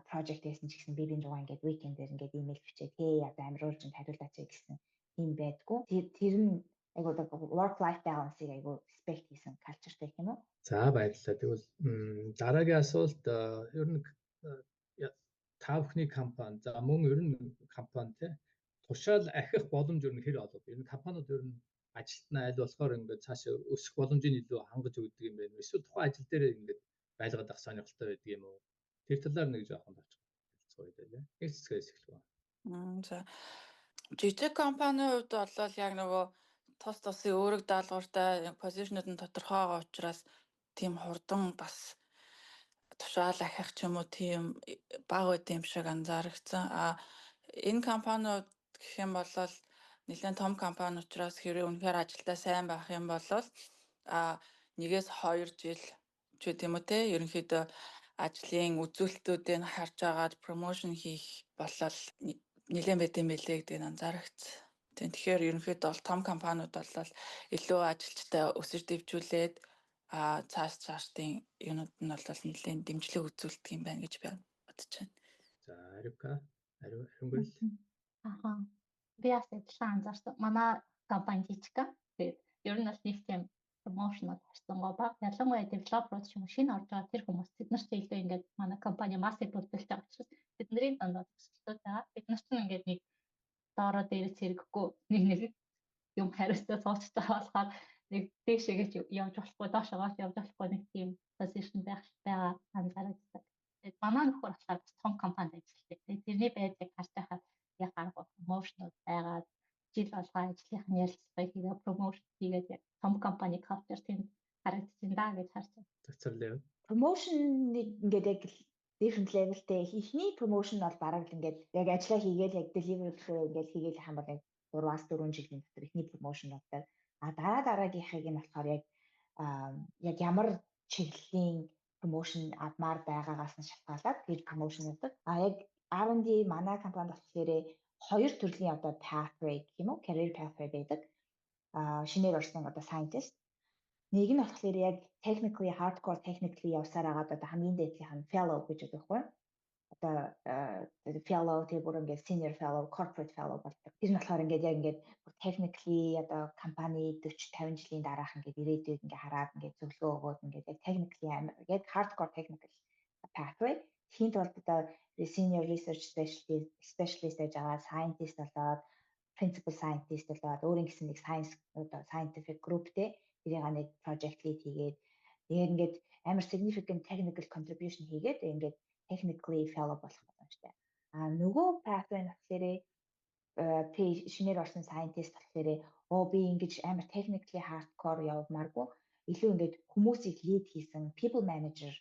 S4: project гэсэн ч гэсэн би жугаа ингээд weekend-ээр ингээд email бичээд hey одоо амар urgent хариулаач гэсэн юм байдгүй. Тэр нь айгүй work life balance-ийг айгүй respect хийсэн culture-тэй юм уу?
S1: За баярлалаа. Тэгвэл дараагийн асуулт ер нь та бүхний компани за мөн ер нь компани те тушаал ахих боломж ер нь хэр олов? Ер нь компаниуд ер нь ажилтнаа аль болохоор ингээд цаашаа өсөх боломжийг илүү хангаж өгдөг юм байна. Эсвэл тухайн ажил дээр ингээд байлгаад ах сонирхолтой байдаг юм уу? Тэр талаар нэг жоохон болчихгоо байлаа. Нэг хэсгээс эхлэв.
S3: За жижиг компанийн хувьд бол яг нөгөө тус тусын өөрөг даалгавартай позишнууд нь тодорхой байгаа учраас тийм хурдан бас тушаал ахих ч юм уу тийм бага байт юм шиг анзаарчихсан. Энэ компаниуд гэх юм бол нэлээд том компани учраас хэрэг үнэхээр ажилдаа сайн байх юм бол 1-2 жил ч гэдэм үү те ерөнхийдөө ажлын үзүүлэлтүүдийг харж агаад промошн хийх болол нэлээд байт юм билээ гэдгийг анзаарчихсан. Тэгэхээр ерөнхийдөө бол том компаниуд бол илүү ажилчтай өсөж дэвжүүлээд цаашдын юунууд нь бол нэлээд дэмжлэг үзүүлдэг юм байна гэж би бодож байна.
S1: За Арика хариугэл.
S2: Би бас адилхан анзаарсан. Манай компани жижиг. Тэгээд ер нь бас нэг тийм промошнод харьцангуй бага. Ялангуяа девелоперууд ч юм уу шинэ орж байгаа тэр хүмүүс бид нар ч илүү ингээд манай компани массыг бүрдүүлж байгаа учраас бидний дандаа төсөлтүүд байгаа. Бид нар ч ингээд нэг доороо дээрээс хэрэггүй нэг юм хариуцлага сууцтай болохоор нэг дээшээгээ явж болохгүй доошоогоо явж болохгүй нэг тийм позишн байгаа анзаардаг. Тэгээд манай нөхөр болохоор бас том компанид ажилладаг. Тэгээд тэрний байдлыг харж байхад яг промошнууд байгаад жил болгоо ажлынх нь ярилцлагыг хийгээ промошн хийгээд яг том компани culture тэнд харагдсан даа гэж харж байна.
S1: Зацарлаа.
S4: Промошныг ингээд яг different levelтэй ихний промошн бол бараг л ингээд яг ажиллаа хийгээл яг delivery ингээд хийгээл хамбар яг 3-аас 4 жилийн дотор ихний промошн болдог. Дараагийнхыг нь болохоор яг ямар чиглэлийн промошн авмаар байгаагаас нь шалтгаалаад тэр промошн гэдэг. Яг R&D манай компанид болохоор хоёр төрлийн одоо pathway гэх юм уу, career pathway байдаг. Шинээр орсон одоо scientist. Нэг нь болохоор яг technically hardcore technically явсаар агаад одоо хамгийн дээдлийнх нь fellow гэж байдаг байхгүй. Одоо fellow тэр бүр ингээд senior fellow, corporate fellow болдог. Тэр нь болохоор ингээд яг ингээд technically одоо компани 40-50 жилийн дараах ингээд ирээдүйд ингээд хараад ингээд зөвлөгөө өгөөд ингээд яг technically яг hardcore technical pathway. Тхийн тулд одоо senior research specialist гэж байгаа scientist болоод principal scientist болоод өөрийн гэсэн нэг science одоо scientific groupтэй тэрийг нэг project lead хийгээд тэгээд ингээд амар significant technical contribution хийгээд ингээд technically fellow болох боломжтой. Нөгөө pathway нь болохоор шинээр орсон scientist болохоор би ингэж амар technically hardcore явмааргүй илүү ингээд хүмүүсийг lead хийсэн people manager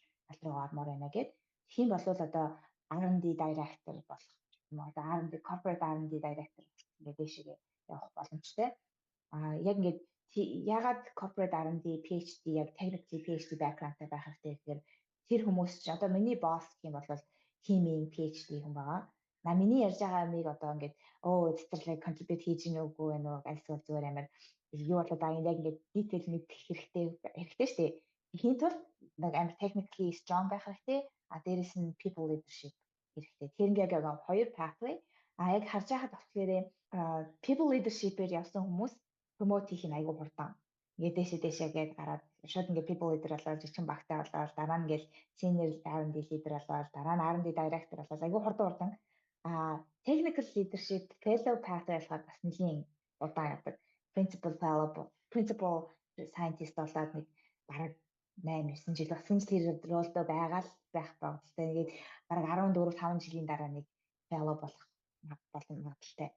S4: руу ормоор байна гэд. Тийм бол одоо R&D director болох юм уу? R&D corporate R&D director ингээд дэшегээ явах боломжтой. Яг ингээд ягаад corporate R&D PhD яг technically PhD backgroundтай байх хэрэгтэй гэхээр тэр хүмүүс ч одоо миний boss гэх юм бол химийн PhD хүн байгаа. Миний ярьж байгаа амиг одоо ингээд цэцэрлэг contribute хийж гэнэ үгүй вэ нөө альсвал зүгээр амар юу болоод байгаа яг ингээд detail мэдэх хэрэгтэй шүү дээ. Ихийн тулд нэг амар technically strong байх хэрэгтэй. Дээрэс нь people leadership хэрэгтэй. Тэр ингээд хоёр pathway. Яг харж байхад болохоор people leadership-ээр явсан хүмүүс promote хийх нь айгүй хурдан. Ингээд дэшээ гээд гараад шууд ингээд people leader болоод жижигхэн багтаа болоод дараа нь ингээд senior R&D leader болоод дараа нь R&D director болоод айгүй хурдан. Technical leadership fellow pathway болохоор бас нэлийн удаан явдаг. Principal fellow, principal scientist болоод нэг бараг 8-9 жил болсон ч тэр ролдо байгаа л байх байгальтай. Тэгээд бараг 14-5 жилийн дараа нэг fellow болох магадaltaй.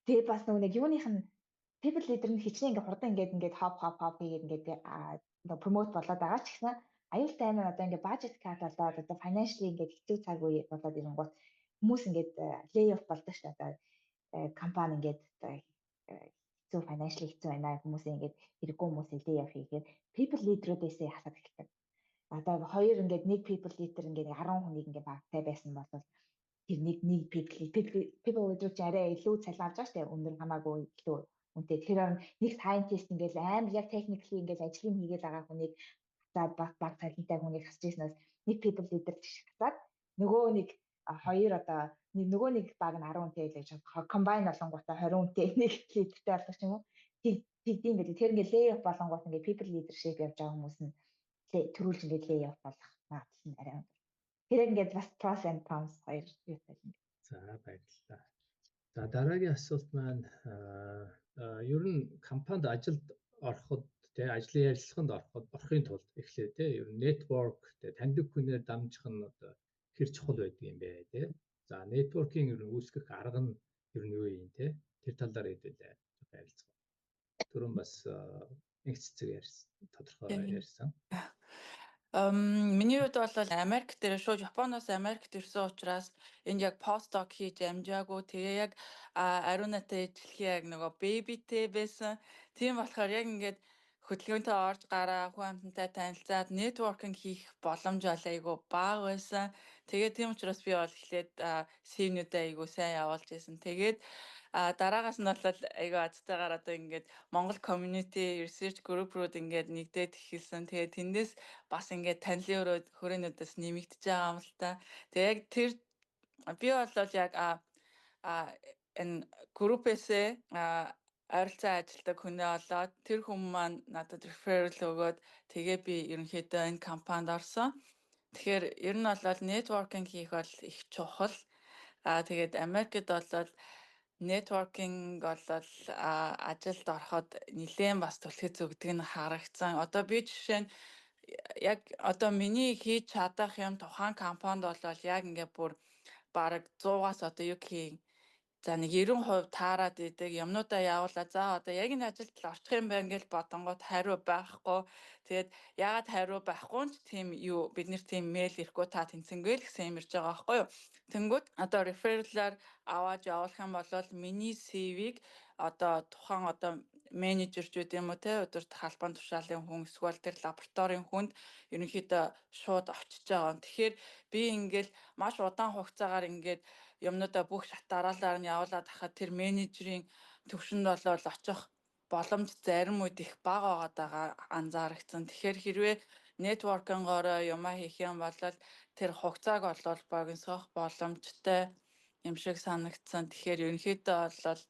S4: Тэгээд бас нэг юуных нь people leader нь хичнээн ингээд хурдан ингээд hop хийгээд ингээд promote болоод байгаа ч гэсэн аюултай нь одоо ингээд budget cut болоод одоо financially ингээд хэцүү цаг үе болоод ирэнгүүт хүмүүс ингээд lay off болдог шүү дээ. Одоо компани ингээд хэцүү financially хэцүү байна. Хүмүүсээ ингээд хэрэггүй хүмүүсээ lay off хийгээд people leader-үүдээсээ хасаад эхэлдэг. Одоо хоёр ингээд нэг people leader ингээд 10 хүнийг ингээд багтай байсан бол тэр нэг people leader ч арай илүү цалин авч байгаа шүү дээ. Өндөр хамаагүй илүү үнэтэй. Тэгэхээр нэг scientist ингээд амар яг technically ингээд ажлыг хийгээд байгаа хүнийг баг цалинтай хүнийг хасж ирснээс нэг people leader гисаад нөгөө нэг хоёр одоо нөгөө нэг баг нь 10 үнэтэй гэж combine болонгуудаа 20 үнэтэй нэг leaderтэй болох юм уу? Тийм гэдэг. Тэр ингээд lay off болонгууд ингээд people leadership явж байгаа хүмүүс нь төрүүлж ингээд lay off болох магадлал нь арай өндөр. Тэр ингээд бас pros and cons хоёр юутай юм.
S1: За баярлалаа. За дараагийн асуулт маань ер нь компанид ажилд ороход ажлын ярилцлаганд орохын тулд эхлээ ер нь network таньдаг хүнээр дамжих нь одоо хэр чухал байдаг юм бэ За networking ер нь үүсгэх арга нь ер нь юу юм тэр талаар хэдүүлээ ярилцгаа. Түрүүн бас нэг цэцэг тодорхой ярьсан.
S3: Миний хувьд бол Америк дээр шууд Японоос Америкт ирсэн учраас энд яг постдок хийж амжаагүй. Тэгээ яг ариунатай ижлэхий яг нөгөө бэбитэй байсан. Тийм болохоор яг ингээд хөдөлгөөнтэй орж гараа хүн амьтантай танилцаад нэтворкинг хийх боломж айгүй бага байсан. Тэгээд тийм учраас би бол эхлээд CV-нүүдээ айгүй сайн явуулж байсан. Тэгээд дараагаас нь бол айгүй азтайгаар одоо ингээд Монгол community research group руу ингээд нэгдээд эхэлсэн. Тэгээд тэндээс бас ингээд танилын хөөрөнүүдээс нэмэгдэж байгаа юм л та. Тэгээд яг тэр би бол яг энэ группээсээ ойролцоо ажилдаг хүнээ олоод тэр хүмүүс маань надад referral өгөөд тэгээ би ерөнхийдөө энэ компанид орсон. Тэгэхээр ер нь бол networking хийх бол их чухал. Тэгээд Америкт бол networking бол ажилд ороход нэлээд бас түлхэц өгдөг нь харагдсан. Одоо би жишээ нь яг одоо миний хийж чадах юм тухайн компанид бол яг ингээд бүр бараг 100-аас одоо юу гэх За нэг 90% таарад идэг юмнуудаа явуулаа. За одоо яг энэ ажилд орчих юм байна гэж бодонгууд хариу байхгүй. Тэгээд яагаад хариу байхгүй нь тийм юу бид нэр тийм мэйл ирэхгүй та тэнцэнгээл гэсэн юм ирж байгаа байхгүй юу. Тэнгүүд одоо referral-аар аваад явуулах юм бол миний CV-г одоо тухайн одоо менежерчүүд юм уу те өдөрт халбан тушаалын хүн эсвэл тэр лабораторийн хүнд ерөнхийдөө шууд очиж байгаа. Тэгэхээр би ингээл маш удаан хугацаагаар ингээд юмнуудаа бүх шат дараалалаар нь явуулаад хахад тэр менежерийн төвшөнд болол очих боломж зарим үед их бага байгаа анзаарэгдсэн. Тэгэхээр хэрвээ нэтворкингоороо юмаа хийх юм бол тэр хугацааг олвол богиносгох боломжтой юм шиг санагдсан. Тэгэхээр ерөнхийдөө бол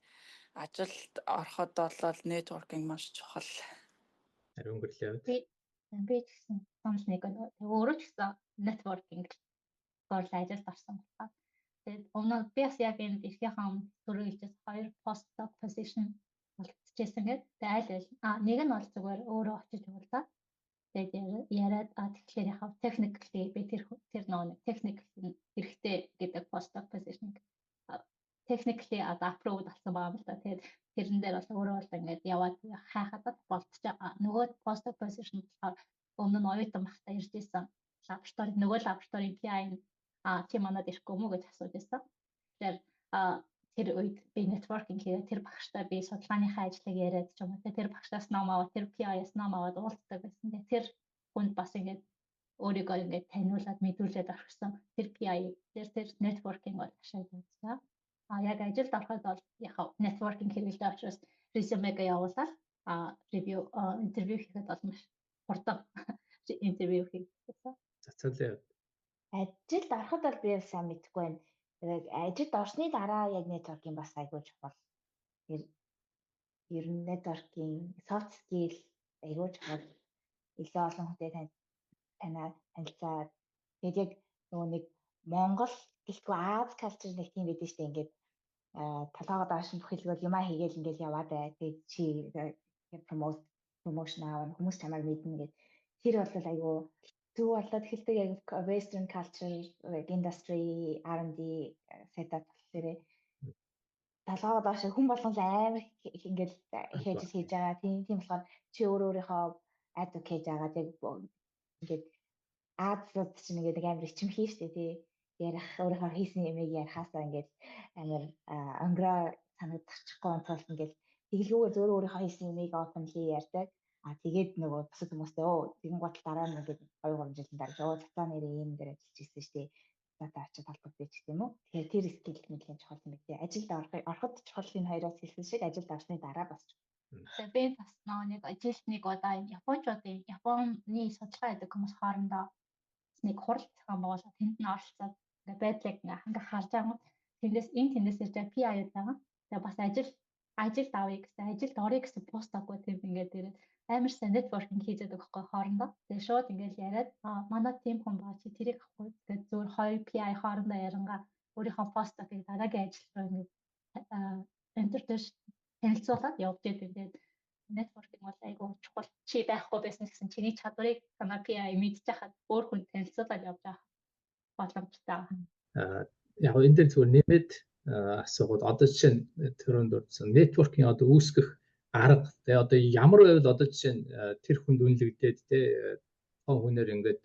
S3: ажилд ороход бол нэтворкинг маш чухал.
S1: Ариун өнгөрлөө.
S2: Би ч гэсэн санал нэг өөрөө ч гэсэн networking гол ажилд орсон байна. Тэгээд өмнө би бас яг энэ эрхийнхаа төрөө хэлжээс 2 postdoc position болчихсон гэдэг. Тэгээд нэг нь бол зүгээр өөрөө очиж уулзаа. Тэгээд яриад тэгэхээр яхав technically би тэр нэг technically хэрэгтэй гэдэг postdoc position technically approved болсон байгаа юм л да. Тэгээд тэрэн дээр бол өөрөө бол ингээд яваад хайхадад болчихоо. Нөгөө postdoc position болохоор өмнө нь оюутан багтаа ирж исэн лаборатори нөгөө лабораторийн PI чи манад ирэхгүй мүү гэж асууж байсан. Тэгэхээр тэр үед би networking хийгээ тэр багштай би судалгааныхаа ажлыг яриад ч юм уу тэр багшаас ном аваад тэр PI-с ном аваад уулздаг байсан. Тэр хүнд бас ингээд өөрийгөө ингээд таниулаад мэдүүлээд орхисон тэр PI тэр networking бол ашиг үзсэн. Яг ажилд ороход бол яг networking хэрэглэдэг учраас resume-г явуулаад review интервью хийхэд бол маш хурдан интервью хийсэн.
S1: Цацалаа.
S4: Ажилд ороход бол би сайн мэдэхгүй байна. Тэгээд ажилд орсны дараа яг networking бас айгүй чухал. Ер нь networking soft skill айгүй чухал. Илүү олон хүнтэй танилцаад тэгээд яг нөгөө нэг Монгол гэлтгүй Аз culture нэг тийм байдаг шүү дээ. Ингээд толгоогоо доош нь бүхэлдээ юмаа хийгээл ингээд яваад бай. Тэгээд чи promotion аавна хүмүүс чамайг мэднэ гэдэг. Тэр бол айгүй зүг болоод эхэлдэг яг western culture industry R&D setup гэхээр толгоогоо доош хүн болгон амар ингээд их ажил хийж байгаа. Тийм болохоор чи өөрийнхөө advocate жагаад яг ингээд Азад чинь ингээд амар ичимхий штэ тий ярих өөрийнхөө хийсэн юмыг ярихаасаа ингээд амар өнгөрөө санагдчихгүй тул ингээд тэглүүгээр зөөр өөрийнхөө хийсэн юмыг openly ярьдаг. Тэгээд нөгөө бусад хүмүүстэй тэгэн гол дараа нь ингээд 2-3 жилийн дараа цацаа нэрээ юм дээр ажиллаж ирсэн штэ. Цацаа очиж холбогдож гэх юм уу. Тэгэхээр тэр скил нэлээд чухал юм байна. Ажилд ороход чухал энэ хоёроос хэлсэн шиг ажилд орсны дараа бас.
S2: Тэгээд би бас нэг ажилд нэг удаа Японы судалгаа хийдэг хүмүүс хоорондоо нэг хурал цагаан байгууллага тэнд нь оролцоод ингээд байдлыг ингээ харж байгаа. Тэндээс ирж PI-д байгаа. Тэгээд бас ажилд авъя гэсэн ажилд орё гэсэн пост аггүй тийм ингээд ирээд амар сайн networking хийдэг байхгүй хоорондоо. Тэгээд шууд ингээд яриад манай team хүн баа чи тэрийг авахгүй. Тэгээд зөвхөн 2 PI хоорондоо ярангаа өөрийнхөө постыг дараагийн ажил руу ингээд интернет танилцуулаад явж байдаг. Тэгээд networking бол айгүй чухал. Чи байхгүй байсан гэсэн чиний чадварыг танаа PI мэдчих хаад өөр хүн танилцуулаад явж байгаа боломжтой.
S1: Яг энэ дээр зүгээр нэмээд асуугаад одоо жишээ нь төрөнд дурдсан networking одоо үүсгэх арга тэгээ одоо ямар байвал одоо жишээ нь тэр хүнд үнэлэгдээд те том хүнээр ингээд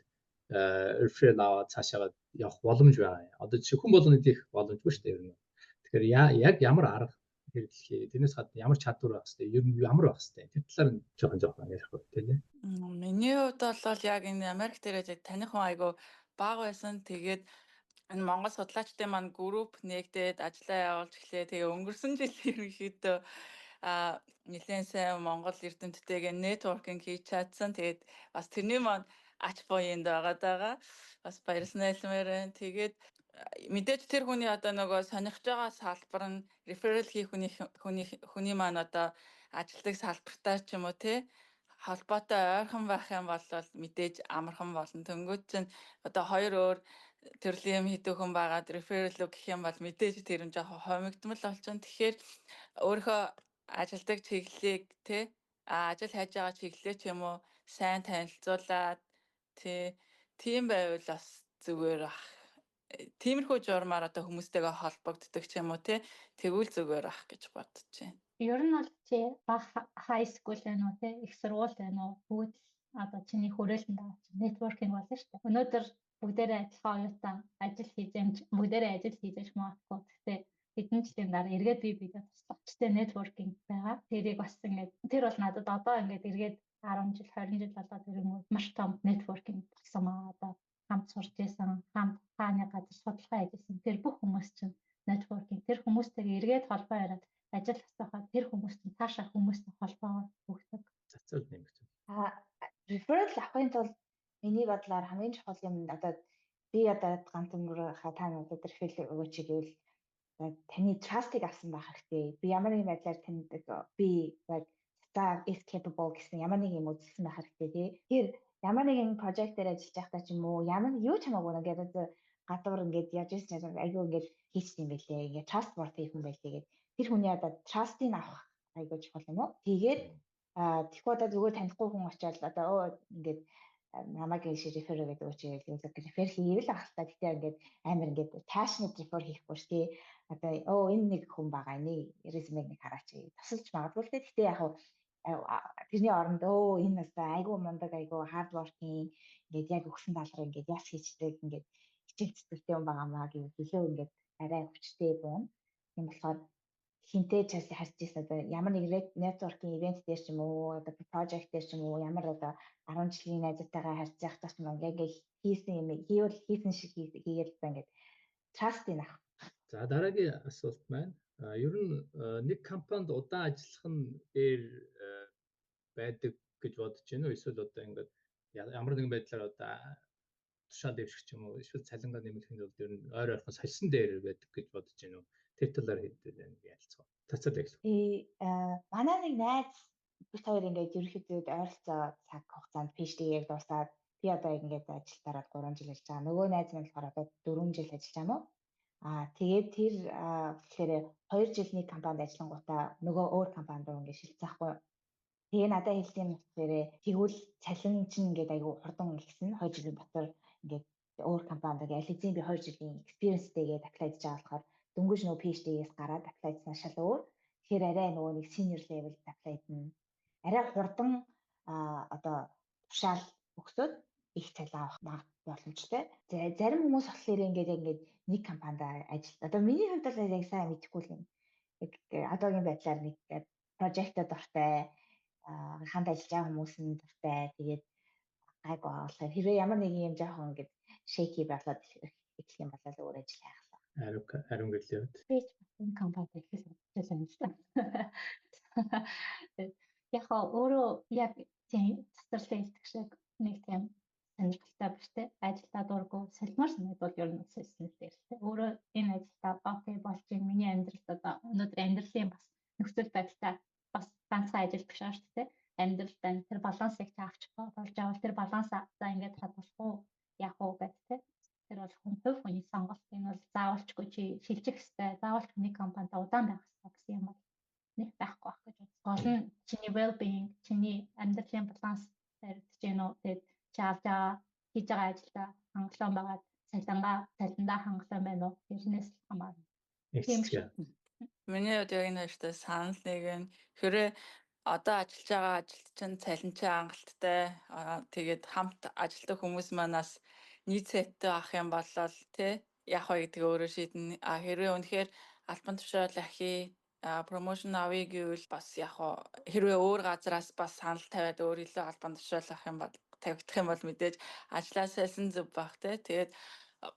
S1: referral аваад цаашаа явах боломж байгаа. Одоо жишээ хүн болгоны дэх боломжгүй шүү дээ ер нь. Тэгэхээр яг ямар арга хэрэглэх тэрнээс гадна ямар чадвар байх хэвээр ер нь ямар байх хэвээр тэр талаар нь жоохон ярих байх тийм ээ.
S3: Миний хувьд бол яг энэ Америк дээрээ таних хүн айгу бага байсан. Тэгээд энэ Монгол судлаачдын маань групп нэгдээд ажиллаа явуулж эхлэе. Тэгээ өнгөрсөн жил ерөнхийдөө нэлээд сайн Монгол эрдэмтдтэйгээ networking хийж чадсан. Тэгээд бас тэрний маань ач буянд байгаа. Бас баярлалмаар байна. Тэгээд мэдээж тэр хүний одоо нөгөө сонирхож байгаа салбар нь referral хийх хүний маань одоо ажилтдаг салбартаа ч юм уу те холбоотой ойрхон байх юм бол мэдээж амархан болно. Тэнгүүд чинь одоо 2 өөр төрлийн юм хийдэг хүн байгаад referral гэх юм бол мэдээж тэр нь жоохон хомигдмал болчихно. Тэгэхээр өөрийнхөө ажилтдаг чиглэлийг те ажил хайж байгаа чиглэлээ ч юм уу сайн танилцуулаад тийм байвал бас зүгээр бах. тиймэрхүү журмаар одоо хүмүүстэйгээ холбогддог ч юм уу тий тэгвэл зүгээр ах гэж бодож байна.
S2: Ер нь бол чи high school байна уу те их сургууль байна уу бүгд одоо чиний хүрээлэнд авч networking болно шүү дээ. Өнөөдөр бүгдээрээ адилхан оюутан ажил хийж бүгдээрээ ажил хийж магадгүй. Гэхдээ хэдэн жилийн дараа эргээд бидээ туслахчтай networking байгаа. Тэрийг бас ингээд тэр бол надад одоо ингээд эргээд 10 жил 20 жил болоод ирэнгүүт маш том networking болсон маа одоо хамт сурч байсан хамт хааны газар судалгаа хийжсэн тэр бүх хүмүүс чинь networking тэр хүмүүстэйгээ эргээд холбоо яриад ажил хасахад тэр хүмүүстэй цаашаа хүмүүстэй холбоо өгдөг.
S1: Цацал нэмэгдэн.
S4: Referral авахын тулд миний бодлоор хамгийн чухал юм одоо би одоо ганц өнгөрөөхөө та надад referral өгөөч гэвэл таны trust-ыг авсан байх хэрэгтэй. Би ямар нэгэн байдлаар танд би staff is capable гэсэн ямар нэг юм үзсэн байх хэрэгтэй тий. Тэр ямар нэгэн project дээр ажиллаж байхдаа ч юм уу ямар юу ч хамаагүй ингээд гадуур ингээд яаж ирсэн айгүй ингээд хийчихсэн юм байлээ. Ингээд trustworthy хүн байлээ гэдэг. Тэр хүний одоо trust-ыг авах айгүй чухал юм уу? Тэгээд тэгэхгүй одоо зүгээр танихгүй хүн очиад одоо ингээд намайг ишээ refer гэдэг үг чинь refer хийвэл ах та гэхдээ ингээд амар ингээд passionate refer хийхгүй ш тий. Одоо энэ нэг хүн байгаа энийг resume-г нэг хараач тусалж магадгүй л гэхдээ яг тэрний оронд энэ бас айгүй мундаг айгүй hard working ингээд яг өгсөн даалгавар ингээд яс хийчдэг ингээд хичээл зүтгтэй юм байгаамаа гэвэл төлөө ингээд арай хүчтэй байна. Тийм болохоор хинтээ ч харж ирсэн одоо ямар нэг networking event дээр ч юм уу одоо project дээр ч юм уу ямар одоо 10 жилийн найзтайгаа харьцаж байхдаа ч юм яг хийсэн юм хийсэн шиг хийгээл та ингээд trust-ийг авах.
S1: За дараагийн асуулт маань ер нь нэг компанид удаан ажиллах нь дээр байдаг гэж бодож байна уу? Эсвэл одоо ингээд ямар нэгэн байдлаар одоо тушаал дэвших ч юм уу эсвэл цалингаа нэмэхийн тулд ер нь ойр ойрхон сольсон дээр байдаг гэж бодож байна уу? Тэр талаар хэдэл ялцгаа. Тацаад яг.
S4: Манай нэг найз бид хоёр ингээд ерөөхдөө ойролцоо цаг хугацаанд PhD-ийг дуусаад би одоо ингээд ажил дараад 3 жил ажиллаж байгаа. Нөгөө найз маань болохоор одоо 4 жил ажиллаж байгаа юм уу? Тэгээд тэр тэгэхээр 2 жил нэг компанид ажиллангуудаа нөгөө өөр компанид руу ингээд шилжсаахгүй. Тэгээ надад хэлсэн юм болохоор тэгвэл цалин чинь ингээд айгүй хурдан ихсэн 2 жилийн дотор ингээд өөр компанид ализийн би 2 жилийн experience-тэйгээд apply хийж байгаа болохоор дөнгөж нөгөө PhD-ээс гараад apply хийсэн шал өөр. Тэгэхээр арай нөгөө нэг senior level apply хийсэн. Арай хурдан одоо тушаал өгсөд их цалин авах боломжтой. Зарим хүмүүс болохоор ингээд нэг компанид ажил. Одоо миний хувьд бол яг сайн мэдэхгүй л юм. Одоогийн байдлаар нэг project-д дуртай ханд ажиллаж байгаа хүмүүс нь дуртай. Тэгээд гайгүй болохоор хэрвээ ямар нэг юм жоохон ингээд shaky болоод эхлэх юм бол өөр ажил хайх.
S1: Ариун гэлээ.
S2: Би ч энэ компанид ихээс ажиллаж байна. Яг өөрөө яг тийм цэцэрлэг хэлдэг шиг нэг тийм сонирхолтой биш те ажилдаа дурггүй солимор санагдвал ер нь сэснэл дээр те өөрөө энэ ажилдаа окей болж байна миний амьдралд одоо өнөөдөр амьдралын бас нөхцөл байдалтай бас ганцхан ажил биш шүү дээ амьдралтай тэр балансыг авч болж авал тэр балансаа за ингээд хадгалах уу яах уу гэдэг те тэр бол хүний сонголт энэ бол заавалчгүй чи шилжих хэрэгтэй заавалч нэг компанид удаан байх хэрэгтэй гэсэн юм бол нэг байхгүй байх гэж бодсон. Гол нь чиний well-being чиний амьдралын баланс баригдаж гэнэ үү тэгээд чаавжаа хийж байгаа ажилдаа хангалуун байгаад цалиндаа хангалуун байна уу тэрнээс хамаарна.
S1: Тийм шүү.
S3: Миний хувьд яг энэ хоёртой санал нэг нь хэрэг одоо ажиллаж байгаа ажилт чинь цалин чинь хангалттай тэгээд хамт ажилладаг хүмүүс манаас нийт сэттэй авах юм бол тий яг хоо гэдэг өөрөө шийднэ. Хэрвээ үнэхээр албан тушаал ахи промошн авъя гэвэл бас яг хоо хэрвээ өөр газраас бас санал тавиад өөр илүү албан тушаал авах юм бол тавигдах юм бол мэдээж ажлаа сэлсэн зүв байх тий. Тэгээд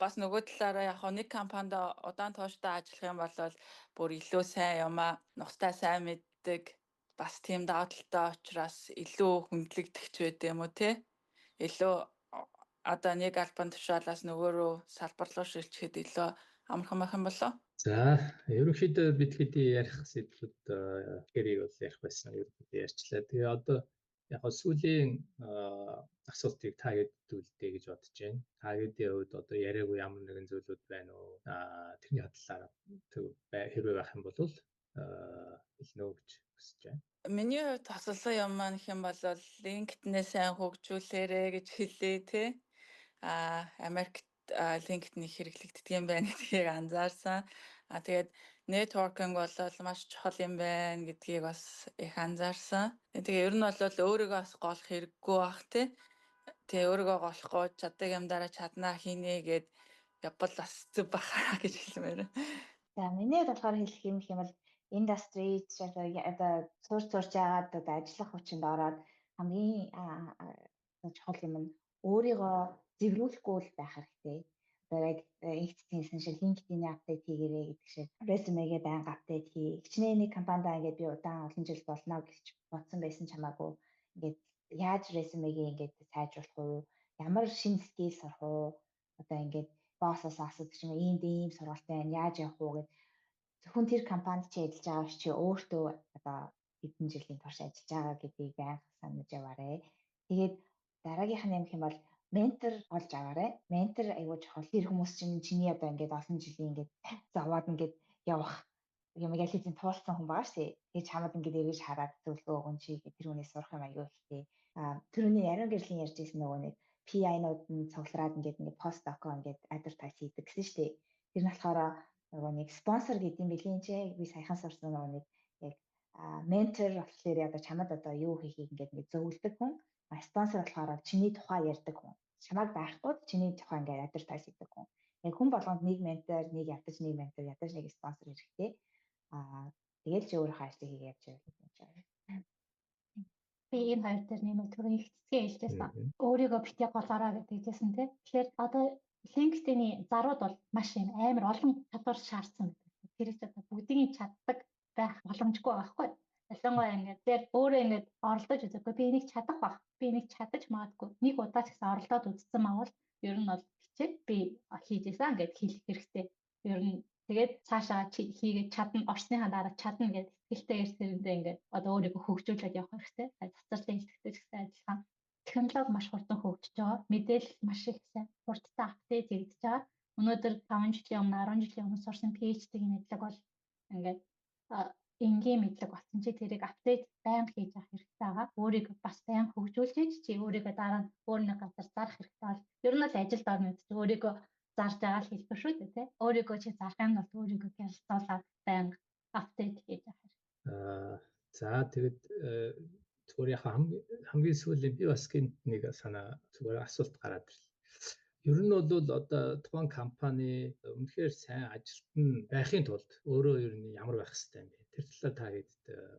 S3: бас нөгөө талаараа яг нэг компанид удаан тууштай ажиллах юм бол бүр илүү сайн юмаа нухтай сайн мэддэг бас тийм даваа талтай учраас илүү хүндлэгдэх байд юм уу тий. Илүү одоо нэг албан тушаалаас нөгөө рүү салбар руу шилжихэд илүү амархан байх юм болоо.
S1: За ерөнхийдөө бид хэдий ярих сэдвүүд хэрийг бол ярих байсан ерөнхийдөө ярьчлаа. Тэгээ одоо яг сүүлийн асуултыг та хэдүүлдэ гэж бодож байна. Та хэдийн хувьд одоо яриаггүй ямар нэгэн зүйлүүд байна уу? Тэрний хадлаараа хэрвээ байх юм бол хэлнэ гэж хүсэж байна.
S3: Миний хувьд тасалсан юм маань гэх юм бол LinkedIn-ээ сайн хөгжүүлээрэ гэж хэлээ тий. Америкт LinkedIn хэрэглэгддэг юм байна гэдгийг анзаарсан. Тэгээд networking бол маш чухал юм байна гэдгийг бас их анзаарсан. Тэгээ ер нь бол өөрийгөө бас голох хэрэггүй бах тий. Тэгээ өөрийгөө голохгүй чаддаг юм дараа чаднаа хийнэ гэд явбал бас зүг бахаа гэж хэлмээр.
S4: За миний болохоор хэлэх юм бол индастри одоо сурч жагаад одоо ажиллах хүчинд ороод хамгийн чухал юм нь өөрийгөө зэврүүлэхгүй байх хэрэгтэй. Одоо яг ихтгэсэн шиг LinkedIn-ийн апдейт хийгээрэй гэдэг шиг резюмегээ байнга апдейт хий. Хичнээн нэг компанидаа ингээд би удаан олон жил болно гэж бодсон байсан чамаагүй ингээд яаж резюмегээ ингээд сайжруулах уу? Ямар шинэ скил сурах уу? Одоо ингээд боссоос асуудаг юм ийм сургалтын байна. Яаж явах уу гэд зөвхөн тэр компанид чи ажиллаж байгаа биш чи өөртөө одоо хэдэн жилийн турш ажиллаж байгаа гэдгийг байнга санаж яваарэ. Тэгээд дараагийнх нь юм бол ментор олж аваарай. Ментор аягүй чухал. Тэр хүмүүс чинь чиний одоо ингээд олон жилийн ингээд заваад ингээд явах юм ялизын туулсан хүн байгаа шүү. Тэгээд чамд ингээд эргэж хараад зөвлөгөө өгөн чи тэр хүнээс сурах юм аягүй ихтэй. Тэрний яран гэрлийн ярьж ирсэн нөгөө нэг PI-нууд нь цуглараад ингээд post-doc ингээд advertise хийдэг гэсэн шүү. Тэр нь болохоор нөгөө нэг спонсор гэдэг юм билийн чи би саяхан сурсан нөгөө нэг яг ментор болохоор одоо чамд одоо юу хийхийг ингээд зөвлөдөг хүн. Спонсор болохоор чиний тухай ярьдаг хүн. Чамайг байхгүй чиний тухай ингээд advertise хийдэг хүн. Яг хүн болгонд нэг ментор, нэг ядаж нэг ментор, ядаж нэг спонсор хэрэгтэй. Тэгэл чи өөрөө ажлыг хийгээ явж байгаа юм чинь.
S2: Би энэ хоёр дээр нэмэлт түрүүний хэцгээ хэлжсэн. Өөрийгөө битгий голоороо гэдэгжсэн тий. Тэгэхээр одоо LinkedIn-ийн зарууд бол маш юм амар олон чадвар шаардсан гэдэг. Тэр их одоо бүгдийг чаддаг байх боломжгүй байхгүй. Ялангуяа ингээд тэр өөрөө ингээд оролдож үзэхгүй би энийг чадах бах. Би энийг чадаж магадгүй. Нэг удаа ч гэсэн оролдоод үзсэн мавал ер нь бол хичээд би хийжсэн ингээд хэлэх хэрэгтэй. Ер нь тэгээд цаашаа чи хийгээд чадна, орсныхаа дараа чадна гэдэг ихтэй эрсэрэндээ ингээд одоо өөрийгөө хөгжүүлээд явах хэрэгтэй. Цацралын хэлтгтэй ч гэсэн адилхан. Технологи маш хурдан хөгжиж байгаа. Мэдээлэл маш их сайн хурдтай апдейт хийгдэж байгаа. Өнөөдөр 5 жилийн өмнө 10 жилийн өмнө сурсан PhD-ийн мэдлэг бол ингээд энгийн мэдлэг болсон чи тэрийг апдейт байнга хийж авах хэрэгтэй байгаа. Өөрийгөө бас байнга хөгжүүлж ийж чи өөрийгөө дараа нь өөр нэг газар зарах хэрэгтэй бол ер нь л ажилд орно гэж өөрийгөө зарж байгаа л хэлбэр шүү дээ тий. Өөрийгөө чи зарах юм бол өөрийгөө гялцуулаад байнга апдейт хийж авах хэрэгтэй.
S1: За тэгэд зүгээр яг хамгийн сүүлийн би бас гинт нэг санаа зүгээр асуулт гараад ирлээ. Ер нь бол одоо тухайн компани үнэхээр сайн ажилт нь байхын тулд өөрөө ер нь ямар байх хэвээр юм бэ? Тэр талаар та хэд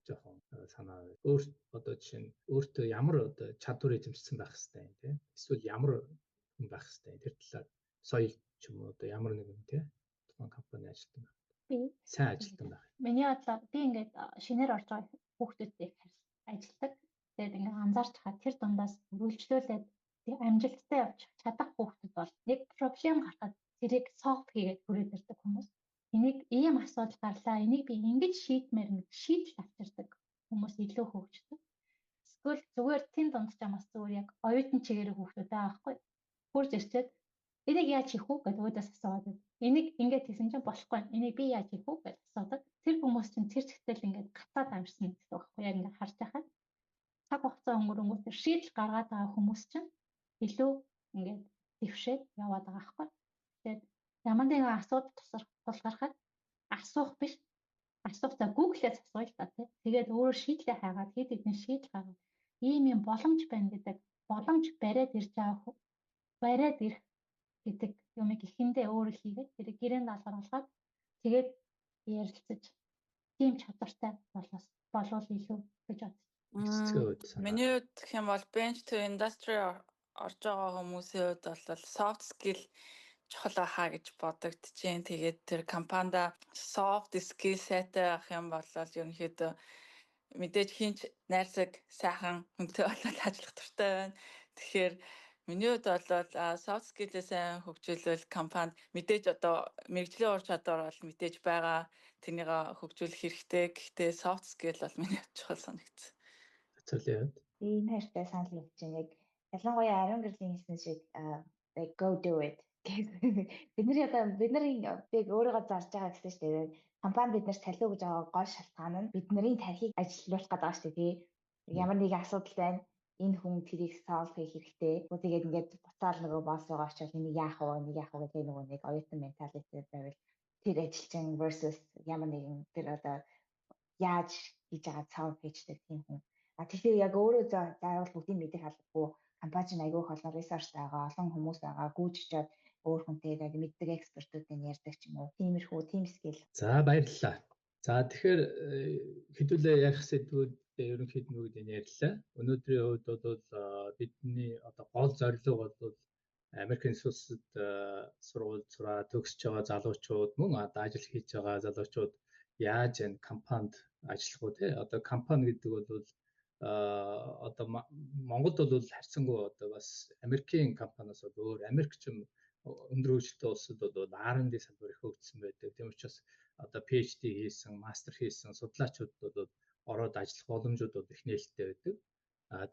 S1: жоохон санаа өөр одоо жишээ нь өөртөө ямар одоо чадвар эзэмшсэн байх хэвээр юм те? Эсвэл ямар хүн байх хэвээр тэр талаар соёл ч юм уу одоо ямар нэгэн те тухайн компани ажилтан байх.
S2: Би
S1: сайн ажилтан байх.
S2: Миний бодлоор би ингээд шинээр орж байгаа хүүхдүүдтэй ажилладаг. Тэгээд ингээд анзаарч хаад тэр дундаас үргэлжлүүлээд амжилттай явж чадах хүүхдүүд бол нэг проблем гарахад тэрийг солв хийгээд хүрээд ирдэг хүмүүс. Энийг ийм асуудал гарлаа. Энийг би ингэж шийдмээр нэг шийдэл авчирдаг хүмүүс илүү хөгждөг. Эсвэл зүгээр тэн дунд ч амаас зүгээр яг оюутан чигээрээ хүүхдүүд байхгүй. Хурж ирчээд энийг яаж хийх вэ гэдэг өөдөөс асууад. Энийг ингэж хийсэн чинь болохгүй. Энийг би яаж хийх вэ гэж асуудаг. Тэр хүмүүс чинь тэр зэгтэл ингээд гацаад амжсан гэдэг байхгүй. Яг ингээд харж байхад цаг хугацаа өнгөрөнгөт шийдэл гаргаад байгаа хүмүүс чинь илүү ингээд дэвшээд яваад байгаа байхгүй. Тэгээд ямар нэгэн асуудал тулгархад асуух биш. Асуухдаа Google-ээс асууя л та тий. Тэгээд өөрөө шийдлээ хайгаад хэд хэдэн шийдэл гаргав. Ийм юм боломж байна гэдэг боломж бариад ирж байгаа бариад ирэх гэдэг юмыг ихэндээ өөрөө хийгээд тэрийг гэрээнд даалгуулгаад тэгээд ярилцаж тийм чадвартай болвол илүү гэж бодчих.
S3: Миний хувьд гэх юм бол bench to industry орж байгаа хүмүүсийн хувьд бол soft skill чухал байхаа гэж бодогдчихээн. Тэгээд тэр компанида soft skill сайтай байх юм бол ерөнхийдөө мэдээж хинч найрсаг сайхан хүнтэй болоод ажиллах туфтаа байна. Тэгэхээр миний хувьд бол soft skill-ээ сайн хөгжүүлвэл компанид мэдээж одоо мэргэжлийн ур чадвар бол мэдээж байгаа. Тэрнийг хөгжүүлэх хэрэгтэй. Гэхдээ soft skill бол миний хувьд чухал санагдсан.
S1: Цацралын хувьд
S4: энэ хайртай санал өгч чинь яг ялангуяа Ариун гэрлийн хэлсэн шиг go do it. Бид өөрийгөө зарж байгаа гэсэн шүү дээ. Компани биднээс талуу гэж байгаа гол шалтгаан нь бидний тархийг ажиллуулах гэдэг байгаа шүү дээ. Ямар нэгэн асуудал байна. энэ хүн тэрийг solve хийх хэрэгтэй. Тэгээд ингээд буцаал нөгөө босс байгаа очоод энийг яах вэ гэдэг нөгөө нэг оюутан mentality байвал тэр ажилчин versus ямар нэгэн тэр одоо яаж хийж байгаа solve хийдэг тийм хүн. Тэгэхээр яг өөрөө заавал бүгдийг мэдэх албагүй компани айгүй их олон resource байгаа, олон хүмүүс байгаа, гүйж очоод өөр хүнтэй яг мэддэг экспертүүдийн ярьдаг ч юм уу. Тиймэрхүү team skill.
S1: За баярлалаа. За тэгэхээр хэдүүлээ ярих сэдвүүд ерөнхийдөө энэ ярьлаа. Өнөөдрийн хувьд бол бидний одоо гол зорилго бол Америкийн улсад сургууль сураа төгсөж байгаа залуучууд мөн одоо ажил хийж байгаа залуучууд яаж энэ компанид ажиллах вэ те? Одоо компани гэдэг бол одоо Монголд бол харьцангуй одоо бас Америкийн компаниас бол өөр Америкчин өндөр хөгжилтэй улсад бол R&D салбар их хөгжсөн байдаг. Тийм учраас одоо PhD хийсэн, мастер хийсэн судлаачид бол ороод ажиллах боломжууд бол их нээлттэй байдаг.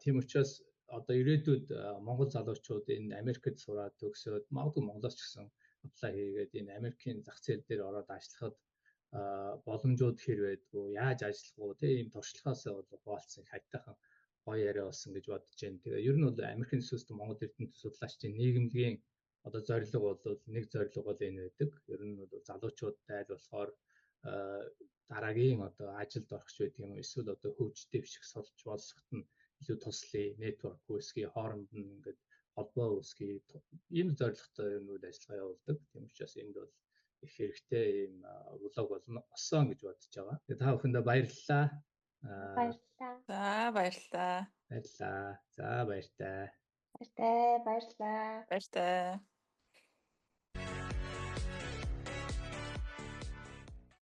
S1: Тийм учраас одоо ирээдүйд Монгол залуучууд энэ Америкт сураад төгсөөд магадгүй Монголоос ч гэсэн apply хийгээд энэ Америкийн зах зээл дээр ороод ажиллахад боломжууд хэр байдгүй, яаж ажиллах вэ? Тэгээ ийм туршлагаас бол хуваалцсан хайтайхан гоё яриа болсон гэж бодож байна. Тэгээ ер нь бол Америкийн сүнслэг Монгол эрдэнэт судлаачдын нийгэмлэгийн одоо зорилго бол нэг зорилго бол энэ байдаг. Ер нь бол залуучуудтай аль болохоор дараагийн одоо ажилд орох ч байдаг юм уу? Эсвэл одоо хөгжтэй бишг сурч болсоход нь илүү туслая, network үүсгэе, хооронд нь ингээд холбоо үүсгэе. Ийм зорилготой ер нь үйл ажиллагаа явуулдаг. Тийм учраас энд бол их хэрэгтэй ийм блог болсон гэж бодож байгаа. Тэгээ та бүхэндээ баярлалаа.
S2: Баярлалаа.
S3: За баярлалаа.
S1: Баярлалаа. За баяртай.
S4: Баярлалаа.
S3: Баяртай.